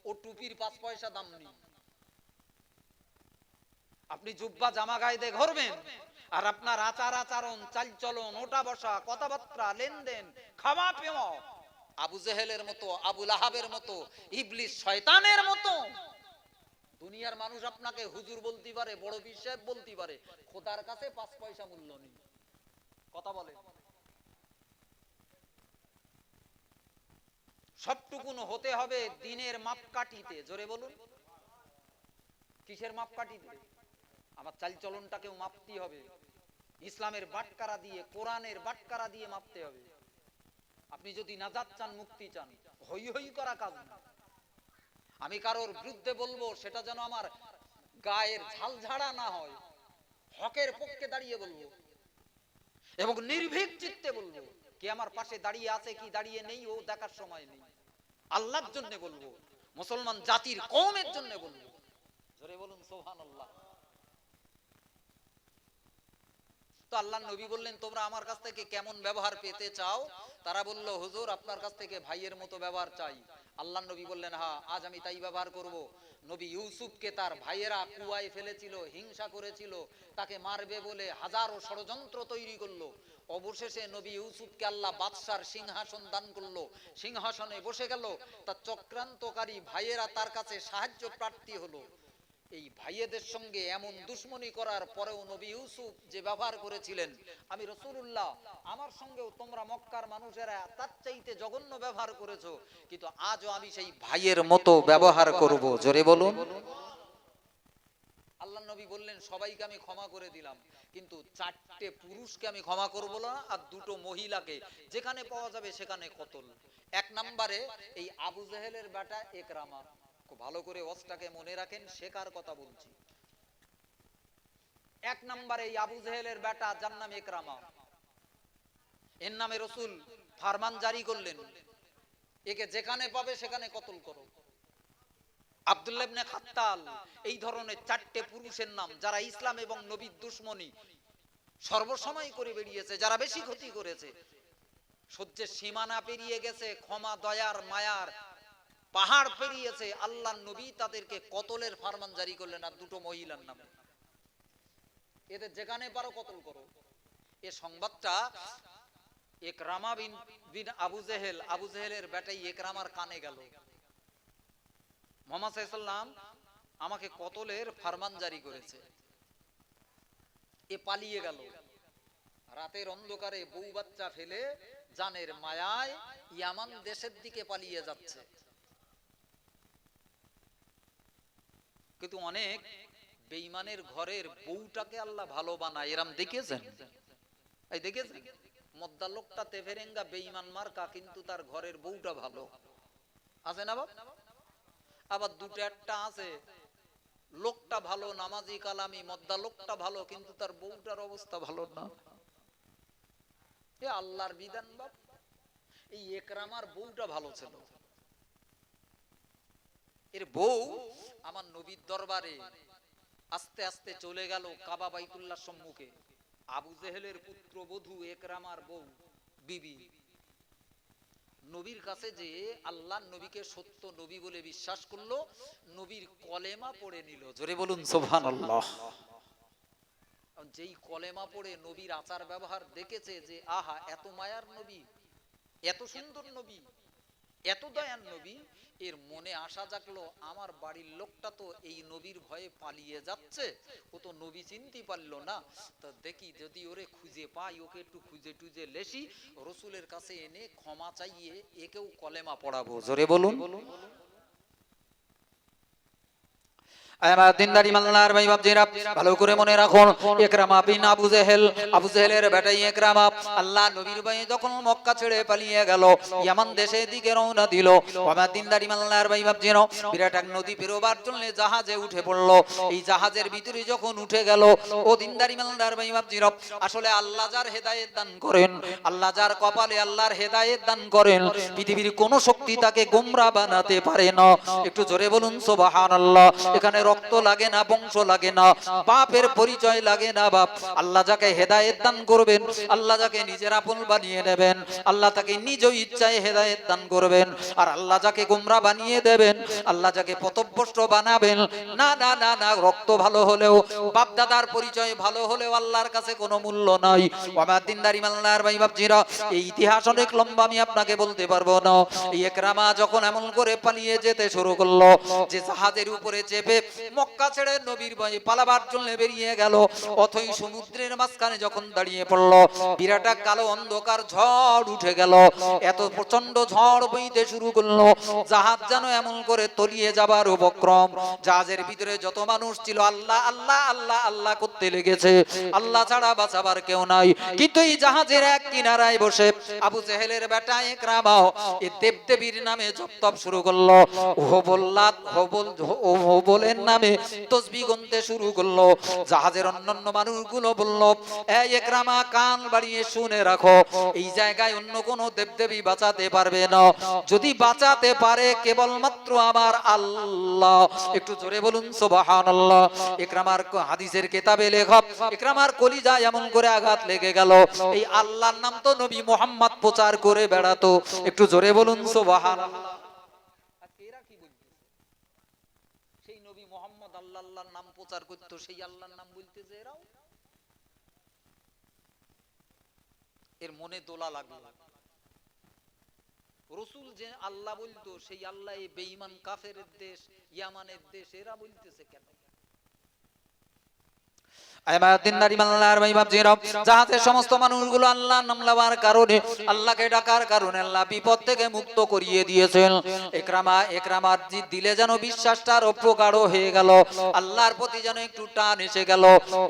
ও টুপির 5 পয়সা দাম নেই। আপনি জুব্বা জামা গায়ে দিয়ে ঘুরবেন আর আপনার আচার আচরণ, চালচলন, ওঠা বসা, কথাবার্তা, লেনদেন, খাওয়া পেওয়া আবু জেহেলের মতো, আবু লাহাবের মতো, ইবলিস শয়তানের মতো। দুনিয়ার মানুষ আপনাকে হুজুর বলতে পারে, বড় পীর সাহেব বলতে পারে, খোদার কাছে 5 পয়সা মূল্য নেই। কথা বলে সবটুকুন হতে হবে দিনের মাপকাঠিতে। জোরে বলুন, কিসের মাপকাঠিতে? আমার চালচলনটাকেও মাপতে হবে, ইসলামের বাটকারা দিয়ে, কোরআনের বাটকারা দিয়ে মাপতে হবে। আপনি যদি নাজাত চান, মুক্তি চান, হই হই করা কাজ না। আমি কারোর বিরুদ্ধে বলবো, সেটা যেন আমার গায়ের ঝালঝাড়া না হয়, হকের পক্ষে দাঁড়িয়ে বলবো এবং নির্ভীক চিত্তে বলবো। কে আমার পাশে দাঁড়িয়ে আছে কি দাঁড়িয়ে নেই ও দেখার সময় নেই, আল্লাহর জন্য বলবো, মুসলমান জাতির কওমের জন্য বলবো। জোরে বলুন সুবহানাল্লাহ। তো আল্লাহর নবী বললেন, তোমরা আমার কাছ থেকে কেমন ব্যবহার পেতে চাও? তারা বলল, হুজুর আপনার কাছ থেকে ভাইয়ের মতো ব্যবহার চাই। আল্লাহর নবী বললেন, হ্যাঁ, আজ আমি তাই ব্যবহার করব। নবী ইউসুফকে তার ভাইয়েরা কুয়ায় ফেলেছিল, হিংসা করেছিল, তাকে মারবে বলে হাজারো ষড়যন্ত্র তৈরি করলো। অবশেষে নবী ইউসুফকে আল্লাহ বাদশার সিংহাসন দান করলো, সিংহাসনে বসে গেল। তার চক্রান্তকারী ভাইয়েরা তার কাছে সাহায্য প্রার্থী হলো। এই ভাইয়েদের সঙ্গে এমন দুশ্মনী করার পরেও নবী ইউসুফ যে ব্যবহার করেছিলেন, আমি রাসূলুল্লাহ, আমার সঙ্গেও তোমরা মক্কার মানুষেরা তার চাইতে জঘন্য ব্যবহার করেছো, কিন্তু আজও আমি সেই ভাইয়ের মতো ব্যবহার করব। জোরে বলুন। আল্লাহ নবী বললেন, সবাইকে আমি ক্ষমা করে দিলাম, কিন্তু 4টে পুরুষকে আমি ক্ষমা করব না, আর 2টো মহিলাকে যেখানে পাওয়া যাবে সেখানে কতল। 1 নম্বরে এই আবু জেহেলের বেটা একরামা। খুব ভালো করে ওয়াজটাকে মনে রাখেন, শেখার কথা বলছি। 1 নম্বরে এই আবু জেহেলের বেটা, যার নাম একরামা, এর নামে রাসূল ফরমান জারি করলেন, একে যেখানে পাবে সেখানে কতল করো। আব্দুল্লাহ ইবনে খাত্তাল, এই ধরনের 4টে পুরুষের নাম, যারা ইসলাম এবং নবীর দুশমনী সর্বসময় করে বেরিয়েছে, যারা বেশি ক্ষতি করেছে, সহ্যের সীমানা পেরিয়ে গেছে, ক্ষমা, দয়ার, মায়ার পাহাড় পেরিয়েছে। আল্লাহর নবী তাদেরকে কতলের ফরমান জারি করলেন, আর 2টো মহিলার নামে, এদের যেখানে পারো কতল করো। এই সংবাদটা একরামা বিন আবু জেহেল, আবু জেহেলের বেটাই একরামার কানে গেল। মুহাম্মদ সাল্লাল্লাহু আলাইহি ওয়াসাল্লাম আমাকে কতলের ফরমান জারি করেছে। এ পালিয়ে গেল, রাতের অন্ধকারে বউ বাচ্চা ফেলে জানের মায়ায় ইয়ামান দেশের দিকে পালিয়ে যাচ্ছে। কিন্তু অনেক বেঈমানের ঘরের বউটাকে আল্লাহ ভালো বানায়, এরম দেখেছেন? এই দেখেছেন? মদ্দা লোকটা তেফেরেঙ্গা বেঈমান মার্কা, কিন্তু তার ঘরের বউটা ভালো আছে না বাপ? আবার 2টা একটা আছে, লোকটা ভালো, নামাজি কালামি, মদ্দা লোকটা ভালো, কিন্তু তার বউটার অবস্থা ভালো না। এ আল্লাহর বিধান বাপ। এই একরামার বউটা ভালো ছিল, এর বউ আমার নবীর দরবারে আস্তে আস্তে চলে গেল কাবা বাইতুল্লাহর সম্মুখে। আবু জেহেলের পুত্রবধূ একরামার বউ বিবি নবীর কাছে যে আল্লাহর নবীকে সত্য নবী বলে বিশ্বাস করলো, নবীর কলেমা পড়ে নিল। জোরে বলুন সুবহানাল্লাহ। যেই কলেমা পড়ে নবীর আচার ব্যবহার দেখেছে যে আহা এত মায়ার নবী, এত সুন্দর নবী, এত দয়ার নবী, এর মনে আশা জাগলো আমার বাড়ির লোকটা তো এই নবীর ভয়ে পালিয়ে যাচ্ছে, ও তো নবী চিনতে পারলো না, তা দেখি যদি ওরে খুঁজে পাই, ওকে একটু খুঁজে টুজে লেসি, রসুলের কাছে এনে ক্ষমা চাইয়ে একেও কলেমা পড়াবো। জোরে বলুন। আমার দিনদারি মাল্লার ভাই বাপজিরা ভালো করে মনে রাখুন, ইকরামা বিন আবু জেহেল, আবু জেহেলের বেটা ইকরামা আল্লাহ নবীর ভাই যখন মক্কা ছেড়ে পালিয়ে গেল, ইয়ামান দেশের দিকে রওনা দিল। আমার দিনদারি মাল্লার ভাই বাপজিরা বিরাট এক নদী পেরোবার জন্য জাহাজে উঠে পড়লো। এই জাহাজের ভিতরে যখন উঠে গেল, ও দিনদারি মাল্লার ভাই বাপজিরা, আসলে আল্লাহ যার হেদায়েত দান করেন, আল্লাহ যার কপালে আল্লাহর হেদায়েত দান করেন, পৃথিবীর কোন শক্তি তাকে গোমরা বানাতে পারে না। একটু জোরে বলুন সুবহানাল্লাহ। এখানে রক্ত লাগে না, বংশ লাগে না, বাপের পরিচয় লাগে না। বাপ আল্লাহ যাকে হেদায়েত দান করবেন, আল্লাহ যাকে নিজের আপন বানিয়ে নেবেন, আল্লাহ তাকে নিজ ইচ্ছায় হেদায়েত দান করবেন। আর আল্লাহ যাকে গোমরা বানিয়ে দেবেন, আল্লাহ যাকে পথভ্রষ্ট বানাবেন, না না না না, রক্ত ভালো হলেও, বাপ দাদার পরিচয় ভালো হলেও আল্লাহর কাছে কোনো মূল্য নাই। আমার দিনদারি মাল্লার ভাই বাপজিরা, এই ইতিহাস অনেক লম্বা, আমি আপনাকে বলতে পারবো না। এই ইকরামা যখন এমন করে পালিয়ে যেতে শুরু করলো, যে জাহাজের উপরে চেপে মক্কা ছেড়ে নবীর ভয়ে পালাবার জন্য বেরিয়ে গেল, অথই সমুদ্রের মাঝখানে যখন দাঁড়িয়ে পড়লো, বিরাট কালো অন্ধকার ঝড় উঠে গেল। এত প্রচন্ড ঝড় বইতে শুরু করলো, জাহাজ যেন এমন করে তলিয়ে যাবার উপক্রম। জাহাজের ভিতরে যত মানুষ ছিল আল্লাহ আল্লাহ আল্লাহ আল্লাহ করতে লেগেছে, আল্লাহ ছাড়া বাঁচাবার কেউ নাই। কিন্তু এই জাহাজের এক কিনারায় বসে আবু জেহেলের বেটা ইকরামা এই দেবদেবীর নামে জপ তপ শুরু করলো। হোবল্লাত হোবলের নামে তসবিহ গুনতে শুরু করলো। জাহাজের অন্যান্য মানুষগুলো বলল, এই ইকরামা কান বাড়িয়ে শুনে রাখো, এই জায়গায় অন্য কোনো দেবদেবী বাঁচাতে পারবে না, যদি বাঁচাতে পারে কেবলমাত্র আমার আল্লাহ। একটু জোরে বলুন সুবহানাল্লাহ। ইকরামার হাদিসের কিতাবে লেখা, ইকরামার কলিজায় এমন করে আঘাত লেগে গেল, এই আল্লাহর নাম তো নবী মুহাম্মদ প্রচার করে বেড়াতো। একটু জোরে বলুন সুবহানাল্লাহ। সেই নবী মুহাম্মদ আল্লাহ আল্লাহর নাম প্রচার করতো, সেই আল্লাহর নাম বলতেছে এরাও। এর মনে দোলা লাগলো, রসুল যে আল্লাহ বলতো সেই আল্লাহ এই বেঈমান কাফেরের দেশ ইয়ামানের দেশ এরা বলতেছে কেন? জাহাজের সমস্ত মানুষগুলো আল্লাহর নাম নেওয়ার কারণে, আল্লাহকে ডাকার কারণে আল্লাহ বিপদ থেকে মুক্ত করিয়ে দিয়েছেন। ইকরামার দিলে যেন বিশ্বাসটা আরো প্রগাঢ় হয়ে গেল, আল্লাহর প্রতি যেন একটু টান এসে গেল।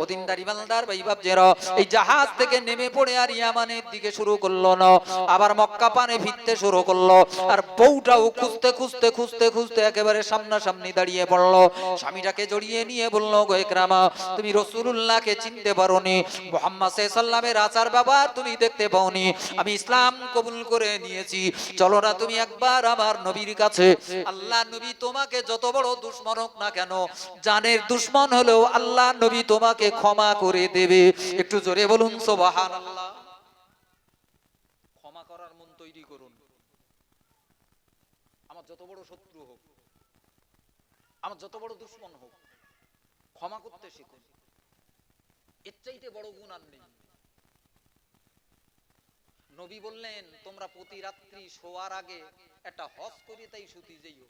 ওদিনদারি মালদার ভাই বাপজেরা এই জাহাজ থেকে নেমে পড়ে আর ইয়ামানের দিকে শুরু করলো না, আবার মক্কা পানে ফিরতে শুরু করলো। আর বউটাও খুঁজতে খুঁজতে খুঁজতে খুঁজতে একেবারে সামনাসামনি দাঁড়িয়ে পড়লো। স্বামীটাকে জড়িয়ে নিয়ে বললো, গো ইকরামা, তুমি রাসূলুল্লাহকে চিনতে পারোনি, মুহাম্মদ সাল্লাল্লাহু আলাইহি সাল্লামের আচার ব্যবহার তুমি দেখতে পাওনি, আমি ইসলাম কবুল করে নিয়েছি, চলো না তুমি একবার আমার নবীর কাছে। আল্লাহ নবী তোমাকে যত বড় দুশমন হোক না কেন, জানের দুশমন হলেও আল্লাহ নবী তোমাকে ক্ষমা করে দেবে। একটু জোরে বলুন সুবহানাল্লাহ। ক্ষমা করার মন তৈরি করুন। আমার যত বড় শত্রু হোক, আমার যত বড় দুশমন হোক, ক্ষমা করতে শিখুন। এর চাইতে বড় গুণ আর নেই। নবী বললেন, তোমরা প্রতি রাত্রি শোয়ার আগে একটা হজ করি তাই শুতে যাইও।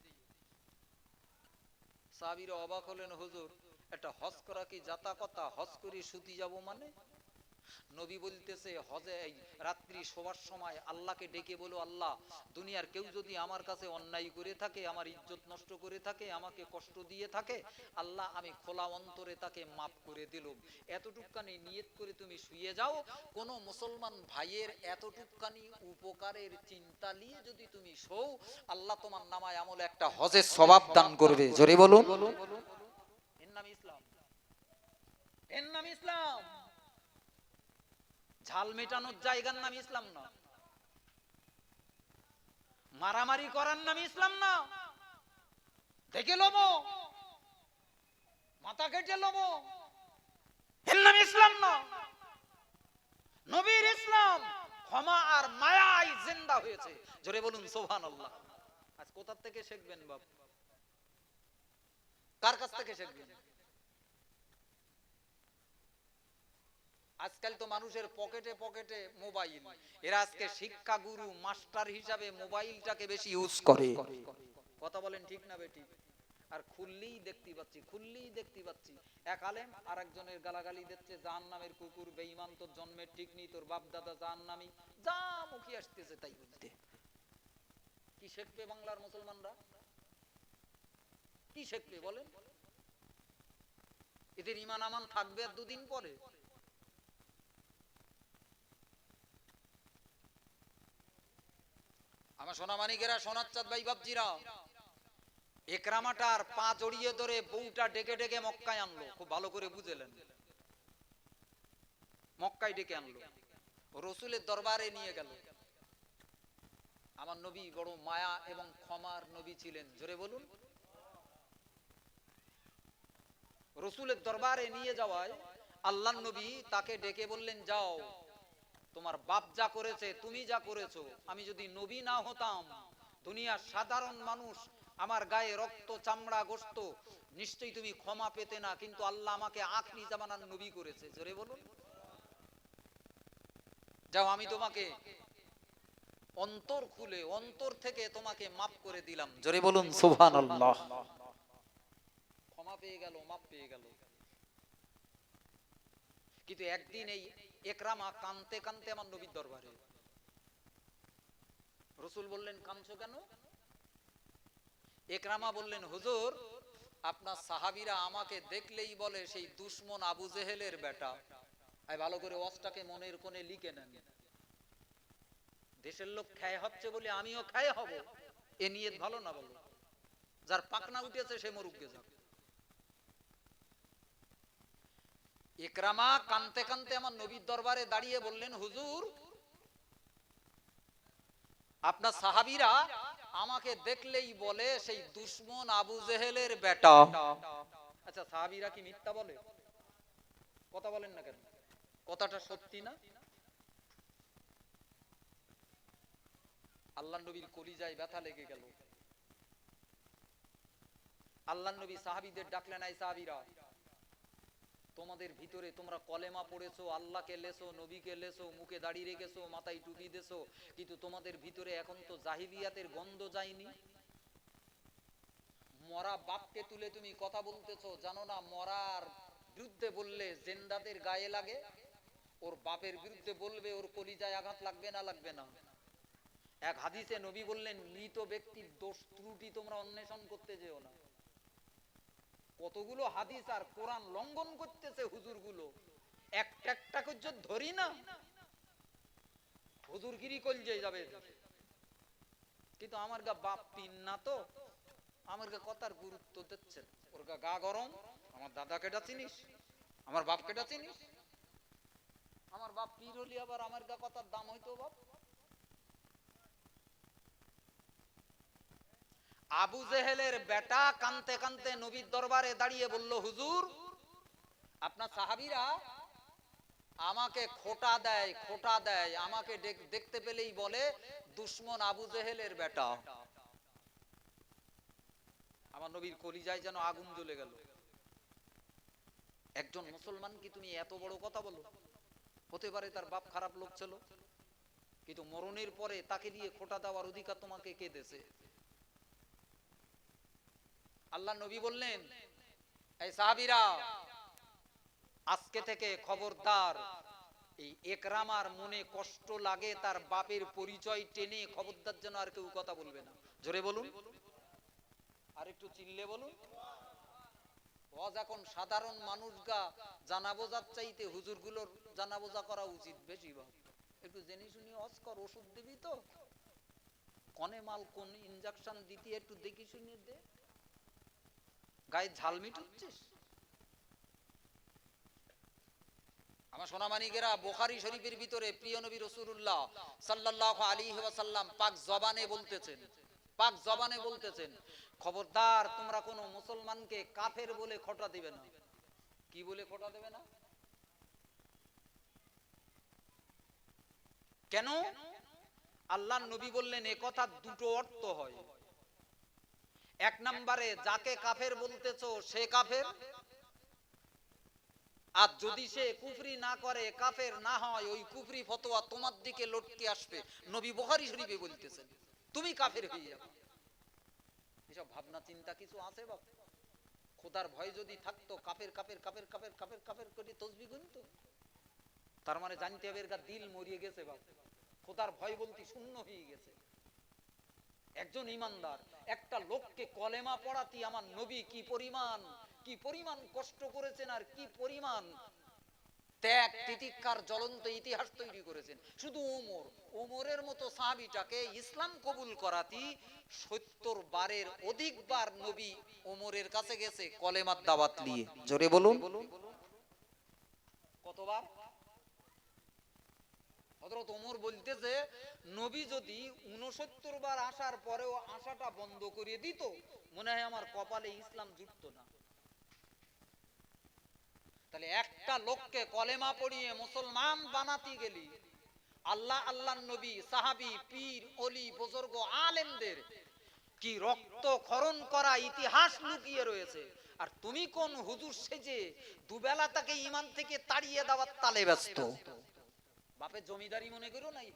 সাহাবীরা অবাক হলেন, হুজুর একটা হজ করা কি জাতা কথা, হজ করে শুতে যাব মানে? নবী বলতেছে, হজে রাত্রি শোবার সময় আল্লাহকে ডেকে বলো, আল্লাহ দুনিয়ার কেউ যদি আমার কাছে অন্যায় করে থাকে, আমার ইজ্জত নষ্ট করে থাকে, আমাকে কষ্ট দিয়ে থাকে, আল্লাহ আমি খোলা অন্তরে তাকে মাফ করে দিলাম। এতটুকখানি নিয়ত করে তুমি শুয়ে যাও, কোন মুসলমান ভাইয়ের এতটুকখানি উপকারের চিন্তা নিয়ে যদি তুমি শোও, আল্লাহ তোমার নামায় আমলে একটা হজের সওয়াব দান করবে। জোরে বলুন। এর নাম ইসলাম, এর নাম ইসলাম। ঝাল মেটানোর জায়গার নাম ইসলাম না, মারামারি করার নাম ইসলাম না, দেখে লমো, মাথা কেটে লমো, এর নাম ইসলাম না। নবীর ইসলাম ক্ষমা আর মায়ায় জিন্দা হয়েছে। জোরে বলুন সুবহানাল্লাহ। আজ কোথা থেকে শিখবেন বাপ? কার কাছ থেকে শিখবেন? আজকাল তো মানুষের পকেটে পকেটে মোবাইল। এরা আজকে শিক্ষা গুরু মাস্টার হিসাবে মোবাইলটাকে বেশি ইউজ করে। কথা বলেন ঠিক না বেটি? আর খুললেই দেখতে পাচ্ছি, খুললেই দেখতে পাচ্ছি এক আলেম আর একজনের গালাগালি দিচ্ছে, জাহান্নামের কুকুর, বেঈমান, তোর জন্মের ঠিক নেই, তোর বাপ দাদা জাহান্নামী, যা মুখে আসতেছে তাই বলতে। কি শিখবে বাংলার মুসলমানরা? কি শিখবে বলেন? এদের ঈমান আমান থাকবে আর দুদিন পরে। আমার সোনামানিকেরা, সোনার চাঁদ ভাই বাপজিরা, একরামাটার পা জড়িয়ে ধরে বউটা ডেকে ডেকে মক্কায় আনলো। খুব ভালো করে বুঝলেন, মক্কায় ডেকে আনলো, রসুলের দরবারে নিয়ে গেল। আমার নবী বড় মায়া এবং ক্ষমার নবী ছিলেন। জোরে বলুন। রসুলের দরবারে নিয়ে যাওয়ায় আল্লাহ নবী তাকে ডেকে বললেন, যাও, তোমার বাপ যা করেছে, তুমি যা করেছো, আমি যদি নবী না হতাম, দুনিয়ার সাধারণ মানুষ, আমার গায়ে রক্ত চামড়া গোশত, নিশ্চয়ই তুমি ক্ষমা পেতে না, কিন্তু আল্লাহ আমাকে আখরি জামানার নবী করেছে। জোরে বলুন। যাও, আমি তোমাকে অন্তর খুলে অন্তর থেকে তোমাকে মাফ করে দিলাম। জোরে বলুন সুবহানাল্লাহ। ক্ষমা পেয়ে গেল, মাফ পেয়ে গেল। কিন্তু একদিন এই একরামা কানতে কানতে আমার নবীর দরবারে। রসুল বললেন, কাঁদছো কেন? একরামা বললেন, হুজুর, আপনার সাহাবীরা আমাকে দেখলেই বলে সেই দুশমন আবু জেহেলের বেটা। ভালো করে ওয়াজটাকে মনের কোণে লিখে নেন। দেশের লোক খায় হচ্ছে বলে আমিও খায় হব, এ নিয়ত ভালো না? বলো, যার পাকনা উঠেছে সে মরুকে যাক। ইকরামা কানতে কানতে আমার নবীর দরবারে দাঁড়িয়ে বললেন, হুজুর, আপনার সাহাবীরা আমাকে দেখলেই বলে সেই দুশমন আবু জেহেলের বেটা। আচ্ছা, সাহাবীরা কি মিথ্যা বলে? কথা বলেন না কেন? কথাটা সত্যি না? আল্লাহ নবীর কলিজায় ব্যথা লেগে গেল। আল্লাহ নবী সাহাবীদের ডাকলেন, এই সাহাবীরা, তোমাদের ভিতরে তোমরা কলেমা পড়েছো, আল্লাহকে লেছো, নবীকে লেছো, মুখে দাড়ি রেখেছো, মাথায় টুপি দেছো, কিন্তু তোমাদের ভিতরে এখন তো জাহিলিয়াতের গন্ধ যায়নি। মরা বাপকে তুলে তুমি কথা বলতেছো, জানো না মরার বিরুদ্ধে বললে জিন্দাদের গায়ে লাগে? ওর বাপের বিরুদ্ধে বলবে, ওর কলিজায় আঘাত লাগবে না? লাগবে না? এক হাদিসে নবী বললেন, মৃত ব্যক্তির দোষ ত্রুটি তোমরা অন্বেষণ করতে যেও না। কতগুলো হাদিস আর কোরআন লঙ্ঘন করতেছে হুজুরগুলো, একটা একটা করে ধরি না, হুজুরগিরি কলজে যাবে। কিন্তু আমার গা বাপ পিন না, তো আমার গা কথার গুরুত্ব দিচ্ছেন। ওর গা গরম, আমার দাদাকে ডা চিনিস, আমার বাপকে ডা চিনিস? আমার বাপ পীর হলি আবার আমার গা কথার দাম হইতো বাপ? আবু জেহেলের বেটা কানতে কানতে নবীর দরবারে দাঁড়িয়ে বলল, হুজুর, আপনার সাহাবীরা আমাকে খোটা দেয়, খোটা দেয়, আমাকে দেখতে পেলেই বলে দুশমন আবু জেহেলের বেটা। আমার নবীর কলিজায় যেন আগুন জ্বলে গেল। একজন মুসলমান কি তুমি এত বড় কথা বলো? হতে পারে তার বাপ খারাপ লোক ছিল, কিন্তু মরণের পরে তাকে দিয়ে খোটা দেওয়ার অধিকার তোমাকে কে দেছে? আল্লাহ নবী বললেন, এই সাহাবীরা, আজকে থেকে খবরদার, এই একরামার মনে কষ্ট লাগে তার বাপের পরিচয় টেনে, খবরদার যেন আর কেউ কথা বলবে না। জোরে বলুন, আর একটু চিল্লে বলুন। ওয়াজ এখন সাধারণ মানুষ গা জানা বোঝার চাইতে হুজুরগুলোর জানা বোঝা করা উচিত বেশি। ভাব একটু জেনে শুনি ওয়াজ কর, ওষুধ দিবি তো কনে মাল কোন ইনজেকশন দিতে একটু দেখি শুনি দে, গায়ে ঝাল মিটাচ্ছিস। আমার সোনামানিকেরা, বুখারী শরীফের ভিতরে প্রিয় নবী রাসূলুল্লাহ সাল্লাল্লাহু আলাইহি ওয়াসাল্লাম পাক জবানে বলতেছেন, পাক জবানে বলতেছেন, খবরদার তোমরা কোনো মুসলমানকে কাফের বলে খোঁটা দিবে না। কি বলে খোঁটা দেবে না? কেন? আল্লাহর নবী বললেন এ কথা দুটো অর্থ হয়। এক নম্বরে যাকে কাফের বলতেছো সে কাফের, আর যদি সে কুফরি না করে, কাফের না হয়, ওই কুফরি ফতোয়া তোমার দিকে লটকে আসবে। নবী বুখারী শরীফে বলতেছেন তুমি কাফের হয়ে যাবে। এসব ভাবনা চিন্তা কিছু আছে বাপ? খোদার ভয় যদি থাকতো কাফের কাফের কাফের কাফের কাফের কাফের করে তসবিহ গুনতো। তার মানে জানতে হবে এর দিল মরিয়ে গেছে বাপ, খোদার ভয় বলতে শূন্য হয়ে গেছে। একজন ইমানদার একটা লোককে কলেমা পড়াতে আমার নবী কি পরিমাণ কষ্ট করেছেন, আর কি পরিমাণ ত্যাগ তিতিক্ষার জ্বলন্ত ইতিহাস তৈরি করেছেন। শুধু ওমরের মতো সাহাবীটাকে ইসলাম কবুল করাতে 70 বারের অধিকবার নবী ওমরের কাছে গেছে কলেমার দাওয়াত নিয়ে। জোরে বলুন কতবার? হযরত ওমর বলতেছে নবী যদি 69 বার আসার পরেও আশাটা বন্ধ করিয়ে দিত, মনে হয় আমার কপালে ইসলাম জুটতো না। তাহলে একটা লোককে কলেমা পড়িয়ে মুসলমান বানাতে গেলি, আল্লাহর নবী, সাহাবী, পীর, ওলি, বুজুর্গ, আলেমদের কি রক্ত খরণ করা ইতিহাস লুকিয়ে রয়েছে। আর তুমি কোন হুজুর সেজে দুবেলা তাকে ঈমান থেকে তাড়িয়ে দেওয়ার তালে ব্যস্ত। বাপের জমিদারি মনে করো নাই,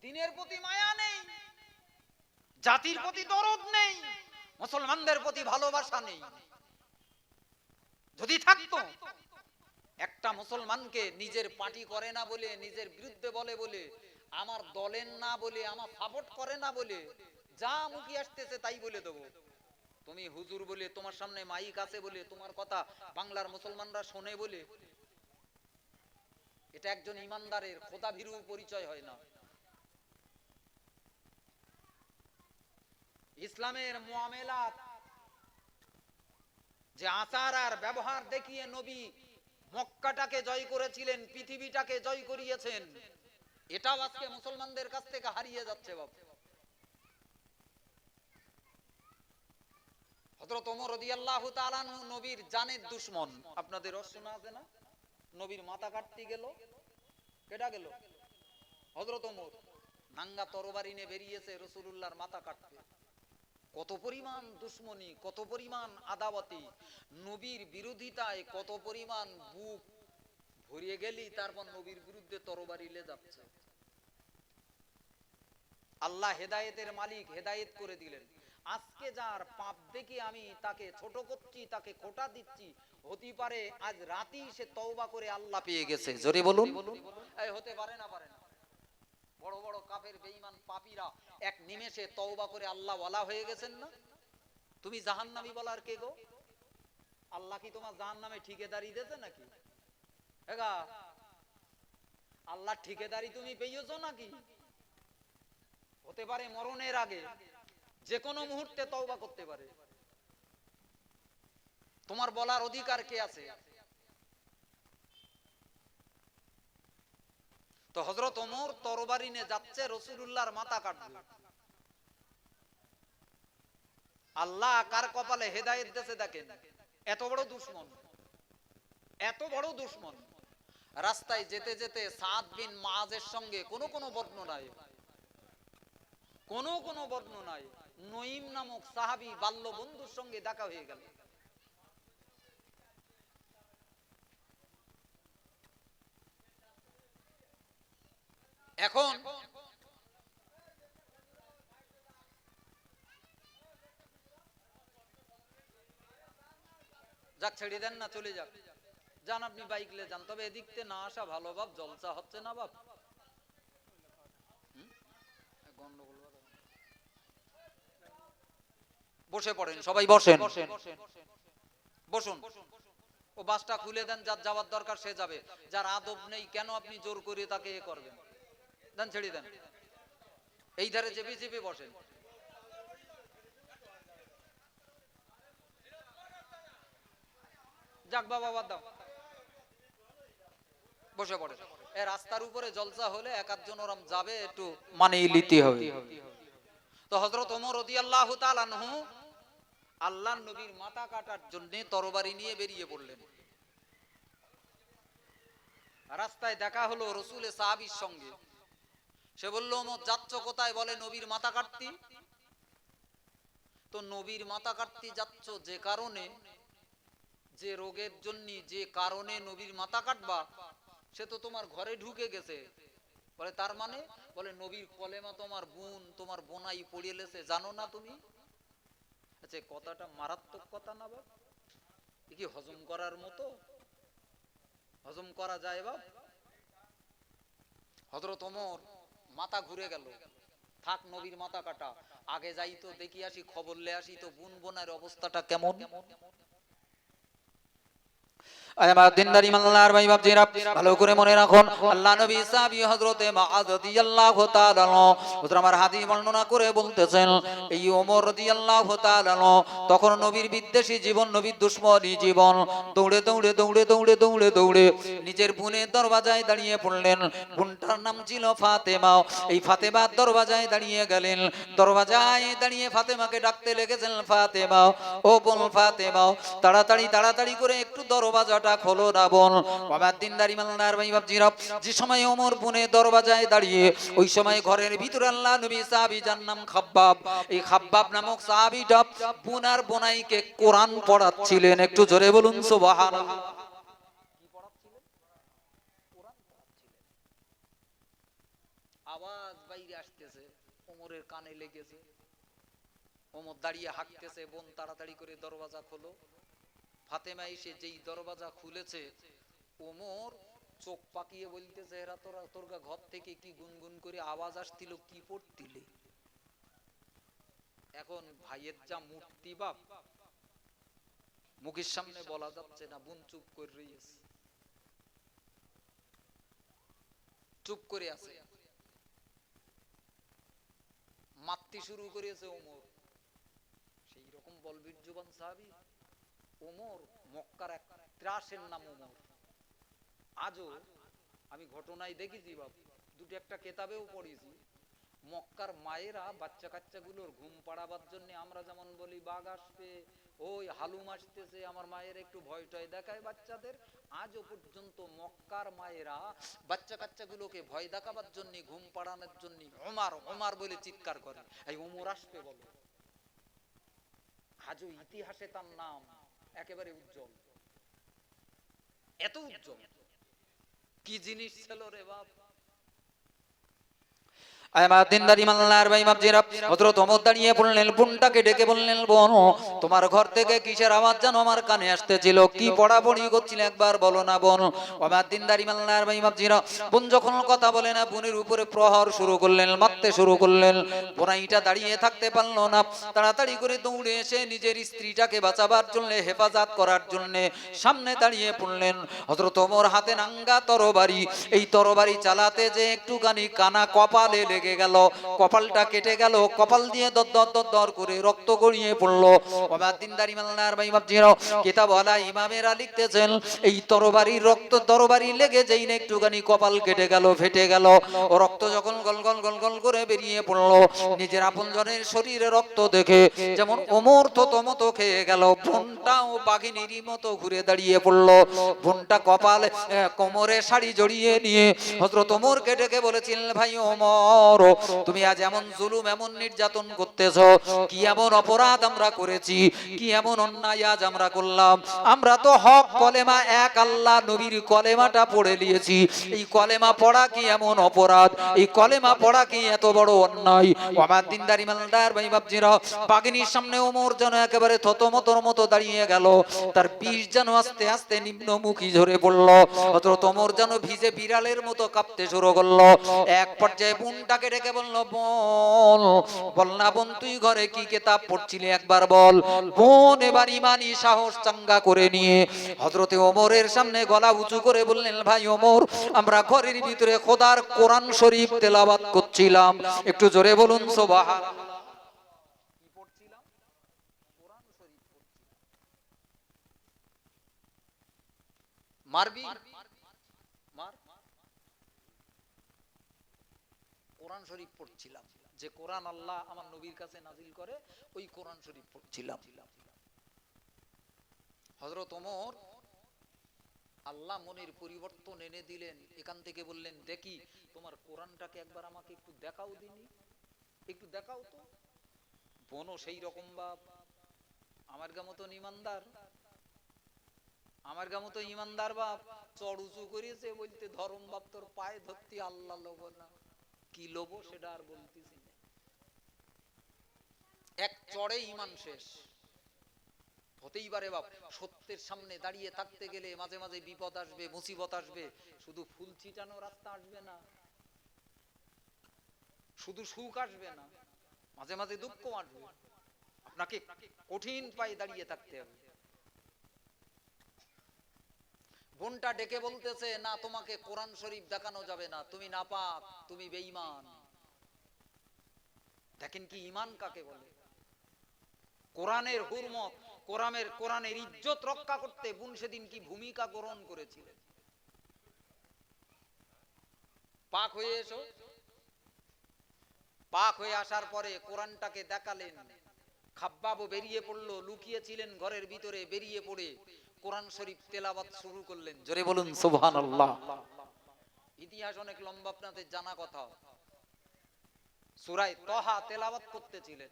দিনের প্রতি মায়া নেই, জাতির প্রতি দরদ নেই, মুসলমানদের প্রতি ভালোবাসা নেই। যদি থাকতো, একটা মুসলমানকে নিজের পার্টি করে না বলে, নিজের বিরুদ্ধে বলে বলে, আমার দলের না বলে, আমার সাপোর্ট করে না বলে, যা মুখে আসতেছে তাই বলে দেবো। তুমি হুজুর বলে, তোমার সামনে মাইক আছে বলে, তোমার কথা বাংলার মুসলমানরা শোনে বলে, এটা একজন ইমানদারের খোদাভীরু পরিচয় হয় না। ইসলামের মুআমেলাত যে আচার আর ব্যবহার দেখিয়ে নবী মক্কাটাকে জয় করেছিলেন, পৃথিবীটাকে জয় করিয়েছেন, এটাও আজকে মুসলমানদের কাছ থেকে হারিয়ে যাচ্ছে বাবা। হযরত ওমর রাদিয়াল্লাহু তাআলা আনহু নবীর জানের দুশমন। আপনাদের শোনা আছে না? নবীর মাথা কাটতে গেল, কেডা গেল? হযরত ওমর নাঙ্গা তরবারি নিয়ে বেরিয়েছে রাসূলুল্লাহর মাথা কাটতে। কত পরিমাণ দুশমনি, কত পরিমাণ আদাওয়াতি, নবীর বিরোধিতায় কত পরিমাণ বুক ভরিয়ে গেলি তারপর নবীর বিরুদ্ধে তরবারি লে যাচ্ছে। আল্লাহ হেদায়েতের মালিক, হেদায়েত করে দিলেন। আজকে যার পাপ দেখি আমি তাকে ছোট করছি, তাকে খোঁটা দিচ্ছি, হতে পারে আজ রাতেই সে তওবা করে আল্লাহ পেয়ে গেছে। জোরে বলুন। এই হতে পারে না? পারে না? বড় বড় কাফের বেঈমান পাপীরা এক নিমেষে তওবা করে আল্লাহ ওয়ালা হয়ে গেছেন না? তুমি জাহান্নামী বলার কে গো? আল্লাহ কি তোমার জাহান্নামে ঠিকাদারি দিতে নাকি? এগা আল্লাহ ঠিকাদারি তুমি পেয়েছো নাকি? হতে পারে মরণের আগে যে কোনো মুহূর্তে তওবা করতে পারে। তোমার বলার অধিকার কে আছে? তো হযরত ওমর তরবারি নিয়ে যাচ্ছে, রাসূলুল্লাহর মাথা কাটবে। আল্লাহ কার কপালে হেদায়েত দিয়েছে দেখেন। এত বড় দুশমন, এত বড় দুশমন। রাস্তায় যেতে যেতে সাদ বিন মুআজের সঙ্গে কোন বর্ণনায় নঈম নামক সাহাবী বাল্য বন্ধুর সঙ্গে দেখা হয়ে গেল। এখন যাক, ছেড়ে দেন না, চলে যাক, যান আপনি বাইক লে যান। তবে এদিকতে না আসা ভালো বাপ, জলসা হচ্ছে না বাপ। গন্ডগোল বসে পড়েন, সবাই বসেন, বসুন। ও বাসটা খুলে দেন, যার যাওয়ার দরকার সে যাবে। যার আদব নেই কেন আপনি জোর করে তাকে এ করবেন? দেন, ছেড়ে দেন। এই ধারে চেপে চেপে বসেন। যাক বাবা, বাদ দাও, বসে পড়ে। রাস্তার উপরে জলসা হলে এক আধজন ওরম যাবে, একটু মানিয়ে নিতে হবে। তো হযরত ওমর রাদিয়াল্লাহু তাআলা আনহু আল্লাহর নবীর মাথা কাটার জন্য তরবারি নিয়ে বেরিয়ে পড়লেন। রাস্তায় দেখা হলো রাসূলের সাহাবীর সঙ্গে। সে বলল, ওমর যাচ্ছ কোথায়? বলে নবীর মাথা কাটতি। তো নবীর মাথা কাটতে যাচ্ছ যে কারণে, যে রোগের জন্য, যে কারণে নবীর মাথা কাটবা, সে তো তোমার ঘরে ঢুকে গেছে। বলে তার মানে? বলে নবীর কলেমা তোমার বোন, তোমার বোনাই পড়িয়ে লেছে, জানো না তুমি? আচ্ছা, কথাটা মারাত্মক কথা না বাপ? এ কি হজম করার মতো? হজম করা যায় বাপ? হযরত ওমর মাথা ঘুরে গেল, থাক নবীর মাথা কাটা, আগে যাই তো দেখি আসি, খবর লে আসি তো বোন বোনের অবস্থাটা কেমন। আমার দিনদার ইমানদার ভাই বাপজিরা, ভালো করে মনে রাখুন, আল্লাহ নবী সাহাবী হযরতে মুআয রাদিয়াল্লাহু তাআলা হুজুর আমার হাদিস বর্ণনা করে বলতেছেন, এই ওমর রাদিয়াল্লাহু তাআলা তখন নবীর বিদ্বেষী জীবন, নবীর দুশমনী জীবন, দৌড়ে দৌড়ে দৌড়ে দৌড়ে দৌড়ে দৌড়ে নিজের বোনের দরওয়াজায় দাঁড়িয়ে পড়লেন। বোনটার নাম ছিল ফাতেমা। এই ফাতেমার দরওয়াজায় দাঁড়িয়ে গেলেন। দরওয়াজায় দাঁড়িয়ে ফাতেমাকে ডাকতে লেগেছেন, ফাতেমা, ও বোন ফাতেমা, তাড়াতাড়ি তাড়াতাড়ি করে একটু দরওয়াজাটা খোলো না বোন। আমার দিনদার ইমানদার ভাই বাপজিরা, যে সময় ওমর বোনের দরওয়াজায় দাঁড়িয়ে, ওই সময় ঘরের ভিতরে আল্লাহ নবী সাহাবী যার নাম খাব্বাব, এই খাব্বাব নামক সাহাবীটা বোন আর বোনাইকে কোরআন পড়াচ্ছিলেন। একটু জোরে বলুন সুবহানাল্লাহ। কি পড়াচ্ছিলেন? কোরআন পড়াচ্ছিলেন। আওয়াজ বাইরে আসতেছে, ওমরের কানে লেগেছে। ওমর দাঁড়িয়ে হাঁকতেছে, বোন তাড়াতাড়ি করে দরওয়াজা খোলো। ফাতেমা এসে যেই দরওয়াজা খুলেছে, ওমর চোখ পাকিয়ে বলতেছে, এরা তোর ঘর থেকে কি গুনগুন করে আওয়াজ আসছিল, কি পড়তিলে? এখন ভাইয়ের যা মূর্তি বাপ, মুখের সামনে বলা যাচ্ছে না। বোন চুপ করে রয়েছে, চুপ করে আছে। মারতে শুরু করেছে ওমর। সেই রকম বলবীর্যবান সাহাবী ওমর, মক্কার এক ত্রাসের নাম ওমর। আজও আমি ঘটনায় দেখেছি বাপ, দুটো একটা কেতাবেও পড়েছি, মক্কার মায়েরা বাচ্চা কাচ্চাগুলোর ঘুম পাড়াবার জন্য, আমরা যেমন বলি বাঘ আসবে, ওই হালুম আসতেছে, আমার মায়ের একটু ভয় টয় দেখায় বাচ্চাদের, আজও পর্যন্ত মক্কার মায়েরা বাচ্চা কাচ্চাগুলোকে ভয় দেখাবার জন্য, ঘুম পাড়ানোর জন্য ওমর ওমর বলে চিৎকার করে, এই ওমর আসবে বলো। আজও ইতিহাসে তার নাম একেবারে উজ্জ্বল, এত উজ্জ্বল। কি জিনিস ছিল রে বাপ! আমার দিনদার ইমানদার ভাই বাপজিরা, হযরত ওমর দাঁড়িয়ে পড়লেন, বোনটাকে ডেকে বললেন, বোন তোমার ঘর থেকে কিসের আওয়াজ যেন আমার কানে আসতেছিল, কি পড়াপড়ি করছিলে একবার বলো না বোন। আমার দিনদার ইমানদার ভাই বাপজিরা, বোন যখন কথা বলে না, বোনের উপরে প্রহার শুরু করলেন, মারতে শুরু করলেন। বোনাইটা দাঁড়িয়ে থাকতে পারলো না, তাড়াতাড়ি করে দৌড়ে এসে নিজের স্ত্রীটাকে বাঁচাবার জন্য, হেফাজত করার জন্য সামনে দাঁড়িয়ে পড়লেন। হযরত ওমর হাতে নাঙ্গা তরবারি, এই তরবারি চালাতে যে একটুখানি কানা কপালে লেগে গেল, কপালটা কেটে গেল, কপাল দিয়ে দর করে রক্ত গড়িয়ে পড়লো। আমার দিনদার ইমানদার ভাই বাপজিরা, কিতাবওয়ালা ইমামেরা লিখতেছেন, এই তরবারির রক্ত, তরবারি লেগে যেই না একটুখানি কপাল কেটে গেল, ফেটে গেল, ও রক্ত যখন গল গল গল গল করে বেরিয়ে পড়লো, নিজের আপনজনের শরীরে রক্ত দেখে যেমন ওমর থতমত খেয়ে গেল, বোনটাও বাঘিনীর মতো ঘুরে দাঁড়িয়ে পড়লো। বোনটা কপালে কোমরে শাড়ি জড়িয়ে নিয়ে হযরত ওমরকে ডেকে বলেছিলেন, ভাই ওমর, তুমি আজ এমন জুলুম, এমন নির্যাতন করতেছো, কি এমন অপরাধ আমরা করেছি, কি এমন অন্যায় আজ আমরা করলাম? আমরা তো হক কলেমা, এক আল্লাহ নবীর কলেমাটা পড়ে নিয়েছি, এই কলেমা পড়া কি এমন অপরাধ, এই কলেমা পড়া কি এত বড় অন্যায়? আমার দিনদার ইমানদার ভাই বাপজিরা, বাগিনীর সামনে ওমর যেন একেবারে থতমতর মতো দাঁড়িয়ে গেল, তার বিষ যেন আস্তে আস্তে নিম্নমুখী ঝরে পড়ল, হযরত ওমর যেন ভিজে বিড়ালের মতো কাঁপতে শুরু করলো। এক পর্যায়ে বোনটাকে ডেকে বলল, বোন বল না বোন, তুই ঘরে কি কিতাব পড়ছিলি একবার বল। বোন এবার ইমানি সাহস চাঙ্গা করে নিয়ে হযরতে ওমরের সামনে গলা উঁচু করে বললেন, ভাই ওমর, আমরা ঘরের ভিতরে খোদার কোরআন শরীফ তেলাওয়াত করছিলাম। একটু জোরে বলুন সুবহানাল্লাহ। কি পড়ছিলাম? কোরআন শরীফ পড়ছিলাম। মারবি মার, কোরআন শরীফ পড়ছিলাম। যে কোরআন আল্লাহ আমার নবীর কাছে নাজিল করে, ওই কোরআন শরীফ পড়ছিলাম। হযরত ওমর আল্লাহ মনের পরিবর্তন এনে দিলেন, এখান থেকে বললেন, দেখি তোমার কোরআনটাকে একবার আমাকে একটু দেখাও দিনি, একটু দেখাও তো। বোনও সেই রকম বাপ, আমার গা মতন ইমানদার, আমার গা মতো ইমানদার বাপ, চড় উঁচু করেছে, বলতে ধরম বাপ তোর পায়ে ধরতি, আল্লাহ লোভ না, কি লোভ সেটা আর বলতেছি না। এক চড়ে ইমান শেষ। হতেই পারে বাপ, সত্যের সামনে দাঁড়িয়ে থাকতে গেলে মাঝে মাঝে বিপদ আসবে, মুসিবত আসবে, শুধু ফুল ছিটানো রাস্তা আসবে না, শুধু সুখ আসবে না, মাঝে মাঝে দুঃখ আসবে, আপনাকে কঠিন পায়ে দাঁড়িয়ে থাকতে হবে। বোনটা ডেকে বলতেছে, না তোমাকে কোরআন শরীফ দেখানো যাবে না, তুমি নাপাক, তুমি বেঈমান। দেখেন কি ঈমান কাকে বলে। কোরআনের হুরমত, কোরআনের ইজ্জত রক্ষা করতে বোন সেদিন কি ভূমিকা গ্রহণ করেছিলেন। পাক হয়ে এসো। পাক হয়ে আসার পরে কোরআনটাকে দেখালেন। খাব্বাবও বেরিয়ে পড়লো, লুকিয়েছিলেন ঘরের ভিতরে, বেরিয়ে পড়ে কোরআন শরীফ তেলাওয়াত শুরু করলেন। জোরে বলুন সুবহানাল্লাহ। ইতিহাস অনেক লম্বা, আপনাদের জানা কথা। সূরা তাহা তেলাওয়াত করতেছিলেন।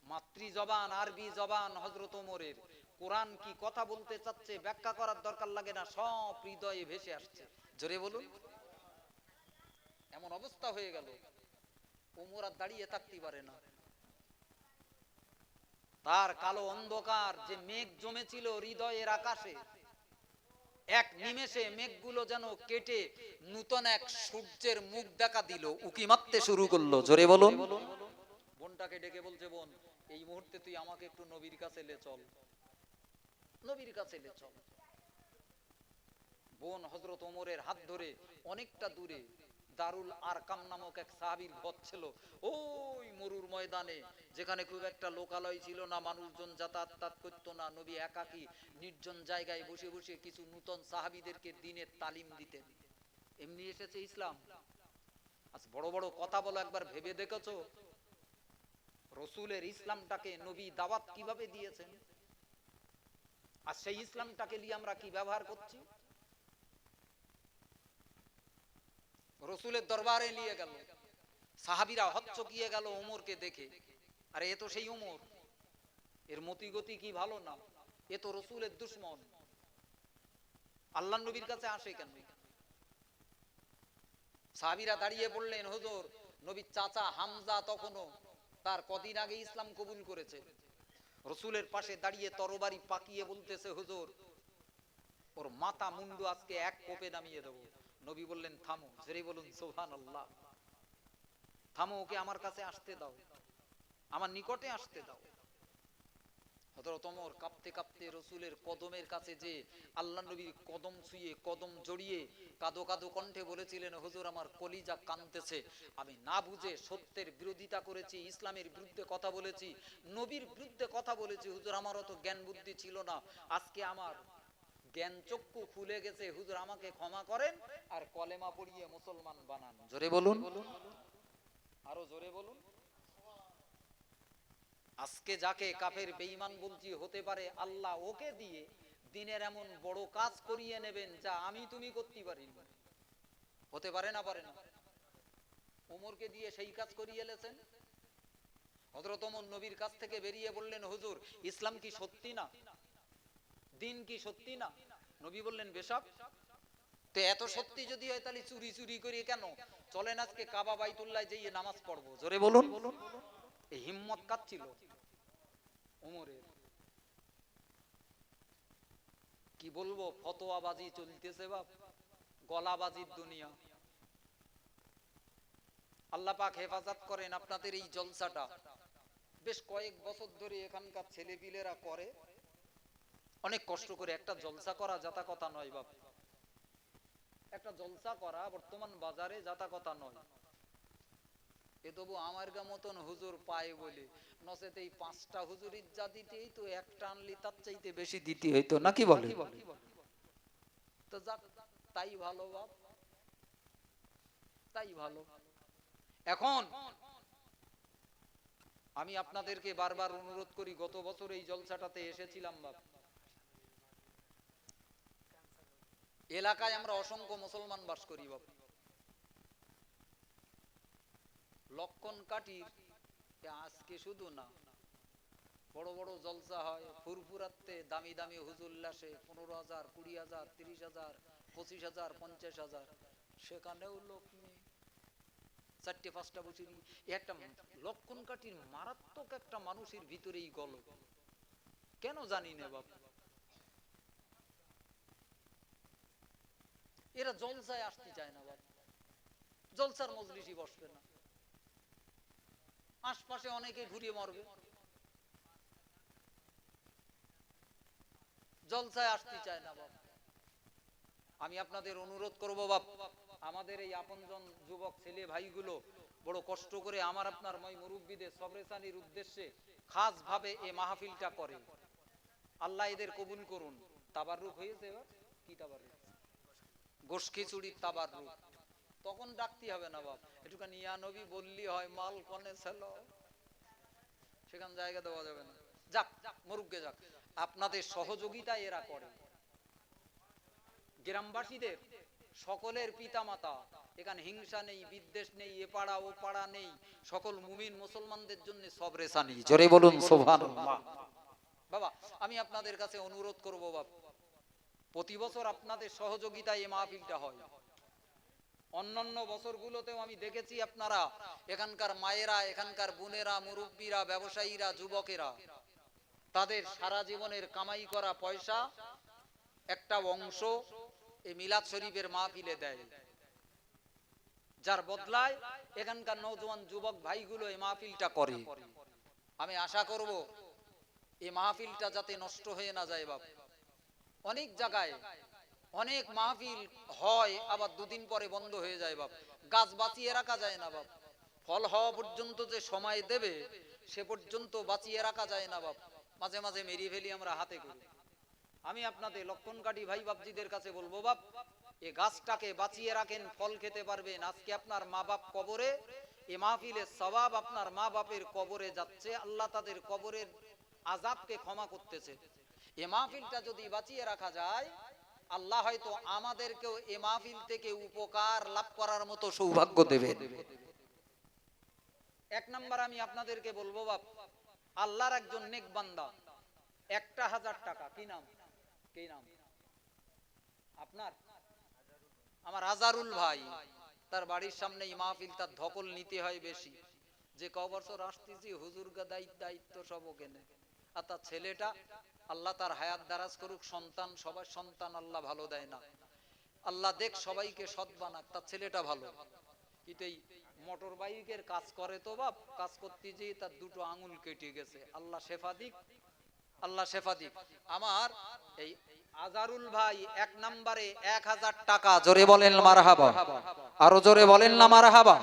মাতৃ জবান আরবি জবান হযরত ওমরের। কোরআন কি কথা বলতে চাচ্ছে ব্যাখ্যা করার দরকার লাগে না, সব হৃদয়ে ভেসে আসছে। জোরে বলুন। এমন অবস্থা হয়ে গেল, ওমর আর দাঁড়িয়ে থাকতে পারে না। তার কালো অন্ধকার যে মেঘ জমেছিল হৃদয়ের আকাশে, এক নিমেষে মেঘগুলো যেন কেটে নূতন এক সূর্যের মুখ দেখা দিল, উকি মারতে শুরু করলো। জোরে বলুন। বোনটাকে ডেকে বলছে, বোন এই মুহূর্তে তুই আমাকে একটু নবীর কাছে লে চল, নবীর কাছে লে চল। বোন হযরত ওমরের হাত ধরে অনেকটা দূরে দারুল আরকাম নামক এক সাহাবীর ঘর ছিল, ওই মরুর ময়দানে, যেখানে খুব একটা লোকালয় ছিল না, মানুষজন যাতায়াত করতো না। নবী একাকী নির্জন জায়গায় বসে বসে কিছু নূতন সাহাবীদেরকে দ্বীনের তালিম দিতেন। এমনি এসেছে ইসলাম। আজ বড় বড় কথা বলো, একবার ভেবে দেখেছো রসুলের ইসলামটাকে নবী দাওয়াত কিভাবে দিয়েছেন, আর সেই ইসলামটাকে নিয়ে আমরা কি ব্যবহার করছি। রসুলের দরবারে নিয়ে গেল, সাহাবীরা হচ্চকিয়ে গেল ওমরকে দেখে। আরে এ তো সেই ওমর, এর মতি গতি কি ভালো না, এ তো রসুলের দুশমন, আল্লাহর নবীর কাছে আসে কেন। সাহাবীরা দাঁড়িয়ে পড়লেন, হুজুর নবীর চাচা হামজা তখনও তার কদিন আগে ইসলাম কবুল করেছে। রসুলের পাশে দাঁড়িয়ে তরবারি পাকিয়ে বলতেছে, হুজুর ওর মাথা মুন্ডু আজকে এক কোপে নামিয়ে দেবো। নবী বললেন, থামো। জোরে বলুন সুবহানাল্লাহ। থামো, ওকে আমার কাছে আসতে দাও, আমার নিকটে আসতে দাও। হযরত ওমর কাঁপতে কাঁপতে রসুলের কদমের কাছে যে আল্লাহ নবীর কদম ছুঁয়ে কদম জড়িয়ে কাঁদো কাঁদো কণ্ঠে বলেছিলেন, হুজুর আমার কলিজা কাঁদতেছে, আমি না বুঝে সত্যের বিরোধিতা করেছি, ইসলামের বিরুদ্ধে কথা বলেছি, নবীর বিরুদ্ধে কথা বলেছি, হুজুর আমার অত জ্ঞান বুদ্ধি ছিল না, আজকে আমার জ্ঞান চক্ষু খুলে গেছে, হুজুর আমাকে ক্ষমা করেন আর কলেমা পড়িয়ে মুসলমান বানান। জোরে বলুন, আরো জোরে বলুন। আজকে যাকে কাফের বেঈমান বলছি, হতে পারে আল্লাহ ওকে দিয়ে দিনের এমন বড় কাজ করিয়ে নেবেন যা আমি তুমি করতে পারি না। হতে পারে না, পারে না। ওমরকে দিয়ে সেই কাজ করিয়ে এলেছেন। হযরত ওমর নবীর কাছ থেকে বেরিয়ে বললেন, হুজুর ইসলাম কি সত্যি না, দিন কি সত্যি না। নবী বললেন, বেশক। তো এত সত্যি যদি হয় তাহলে চুরি চুরি করি কেন, চলেন আজকে কাবা বাইতুল্লাহ যেয়ে নামাজ পড়বো। জোরে বলুন। এই হিম্মত কার ছিল? ওমরের। কি বলবো, ফতোয়াবাজি চলতেছে বাপ, গলাবাজির দুনিয়া। আল্লাহ পাক হেফাজত করেন আপনাদের এই জলসাটা। বেশ কয়েক বছর ধরে এখানকার ছেলেপিলেরা করে, অনেক কষ্ট করে। একটা জলসা করা যাতা কথা নয় বাপ, একটা জলসা করা বর্তমান বাজারে যাতা কথা নয়। এ তবু আমার গা মতন হুজুর পায় বলে, নচেত এই 5টা হুজুরির যা দিতেই তো একটা আনলি তার চাইতে বেশি দিতে হইতো, নাকি বলে। তো যাক, তাই ভালো বাপ, তাই ভালো। এখন আমি আপনাদেরকে বারবার অনুরোধ করি, গত বছর এই জলসাটাতে এসেছিলাম বাপ, এলাকায় আমরা অসংখ্য মুসলমান বাস করি বাপ, লক্ষণ কাটির আজকে শুধু না, বড় বড় জলসা হয় ফুরফুরাতে, দামি দামি হুজুল্লাসে 15,000, 20,000, 30,000, 25,000, 50,000, সেখানেও লোক নেই। 4-5টা বছরই একটা লক্ষণ কাটির মারাত্মক একটা মানুষের ভিতরেই গল, কেন জানি না বাপ। এরা জলসায় আসতে চায় না বাপ, জলসার মজলিসই বসবে না, আশপাশে অনেকে ঘুরিয়ে মরবে, জলসায় আসতে চায় না বাপ। আমি আপনাদের অনুরোধ করব বাপ, আমাদের এই আপনজন যুবক ছেলে ভাইগুলো বড় কষ্ট করে আমার আপনার মই মুরব্বীদের সবরেসানির উদ্দেশ্যে খাস ভাবে এই মাহফিলটা করে, আল্লাহ এদের কবুল করুন। তাবাররুক হয়েছে এবার কি তাবাররুক? গোশ খিচুড়ির তাবাররুক। তখন ডাকতে হবে না বাপ, একটুখানি ইয়া নবী বললি হয়, মাল কনে ছিল, সেখান জায়গা দেওয়া যাবে না। যাক মরুগ্গে যাক, আপনাদের সহযোগিতা এরা করে। গ্রামবাসীদের সকলের পিতা মাতা, এখানে হিংসা নেই, বিদ্বেষ নেই, এ পাড়া ও পাড়া নেই, সকল মুমিন মুসলমানদের জন্য সবরেসানি, জোরে বলুন সুবহানাল্লাহ। বাবা আমি আপনাদের কাছে অনুরোধ করব বাপ, প্রতি বছর আপনাদের সহযোগিতায় এই মাহফিলটা হয়। অন্যান্য বছরগুলোতেও আমি দেখেছি আপনারা এখানকার মায়েরা, এখানকার বোনেরা, মুরব্বীরা, ব্যবসায়ীরা, যুবকেরা তাদের সারা জীবনের কামাই করা পয়সা একটা অংশ এই মিলাদ শরীফের মাহফিলে দেয়, যার বদলায় এখানকার নওজোয়ান যুবক ভাইগুলো এই মাহফিলটা করে। আমি আশা করব এই মাহফিলটা যাতে নষ্ট হয়ে না যায় বাপ। অনেক জায়গায় অনেক মাহফিল হয়, আবার দুদিন পরে বন্ধ হয়ে যায় বাপ, গাছ বাঁচিয়ে রাখা যায় না বাপ, ফল হওয়া পর্যন্ত যে সময় দেবে সে পর্যন্ত বাঁচিয়ে রাখা যায় না বাপ, মাঝে মাঝে মেরিয়ে ফেলি আমরা হাতে করে। আমি আপনাদের লক্ষণ কাঠি ভাই বাপজিদের কাছে বলবো বাপ, এই গাছটাকে বাঁচিয়ে রাখেন, ফল খেতে পারবেন। আজকে আপনার মা বাপ কবরে, এই মাহফিলের সওয়াব আপনার মা বাপের কবরে যাচ্ছে, আল্লাহ তাদের কবরের আযাবকে ক্ষমা করতেছে। এই মাহফিলটা যদি বাঁচিয়ে রাখা যায়, আল্লাহ হয়তো আমাদেরকেও এই মাহফিল থেকে উপকার লাভ করার মতো সৌভাগ্য দেবেন। এক নাম্বার আমি আপনাদেরকে বলবো বাপ, আল্লাহর একজন নেক বান্দা 1,000 টাকা, কি নাম, কি নাম আপনার? আমার আজারুল ভাই, তার বাড়ির সামনে এই মাহফিল, তার ধকল নিতে হয় বেশি, যে ক বছর আসতেছি হুজুরগা দায়িত্ব সব ওখানে। আর তার ছেলেটা আল্লাহ তার হায়াত দারাজ করুক, সন্তান, সবার সন্তান আল্লাহ ভালো দেয় না, আল্লাহ দেখ সবাইকে সৎ বানাক, তার ছেলেটা ভালো, কিন্তু এই মোটর বাইকের কাজ করে তো বাপ, কাজ করতে যেয়ে তার 2টো আঙুল কেটে গেছে, আল্লাহ শেফা দিক, আল্লাহ শেফা দিক। আমার এই আজারুল ভাই 1 নম্বরে 1,000 টাকা, জোরে বলেন মারহাবা, আরো জোরে বলেন না মারহাবা।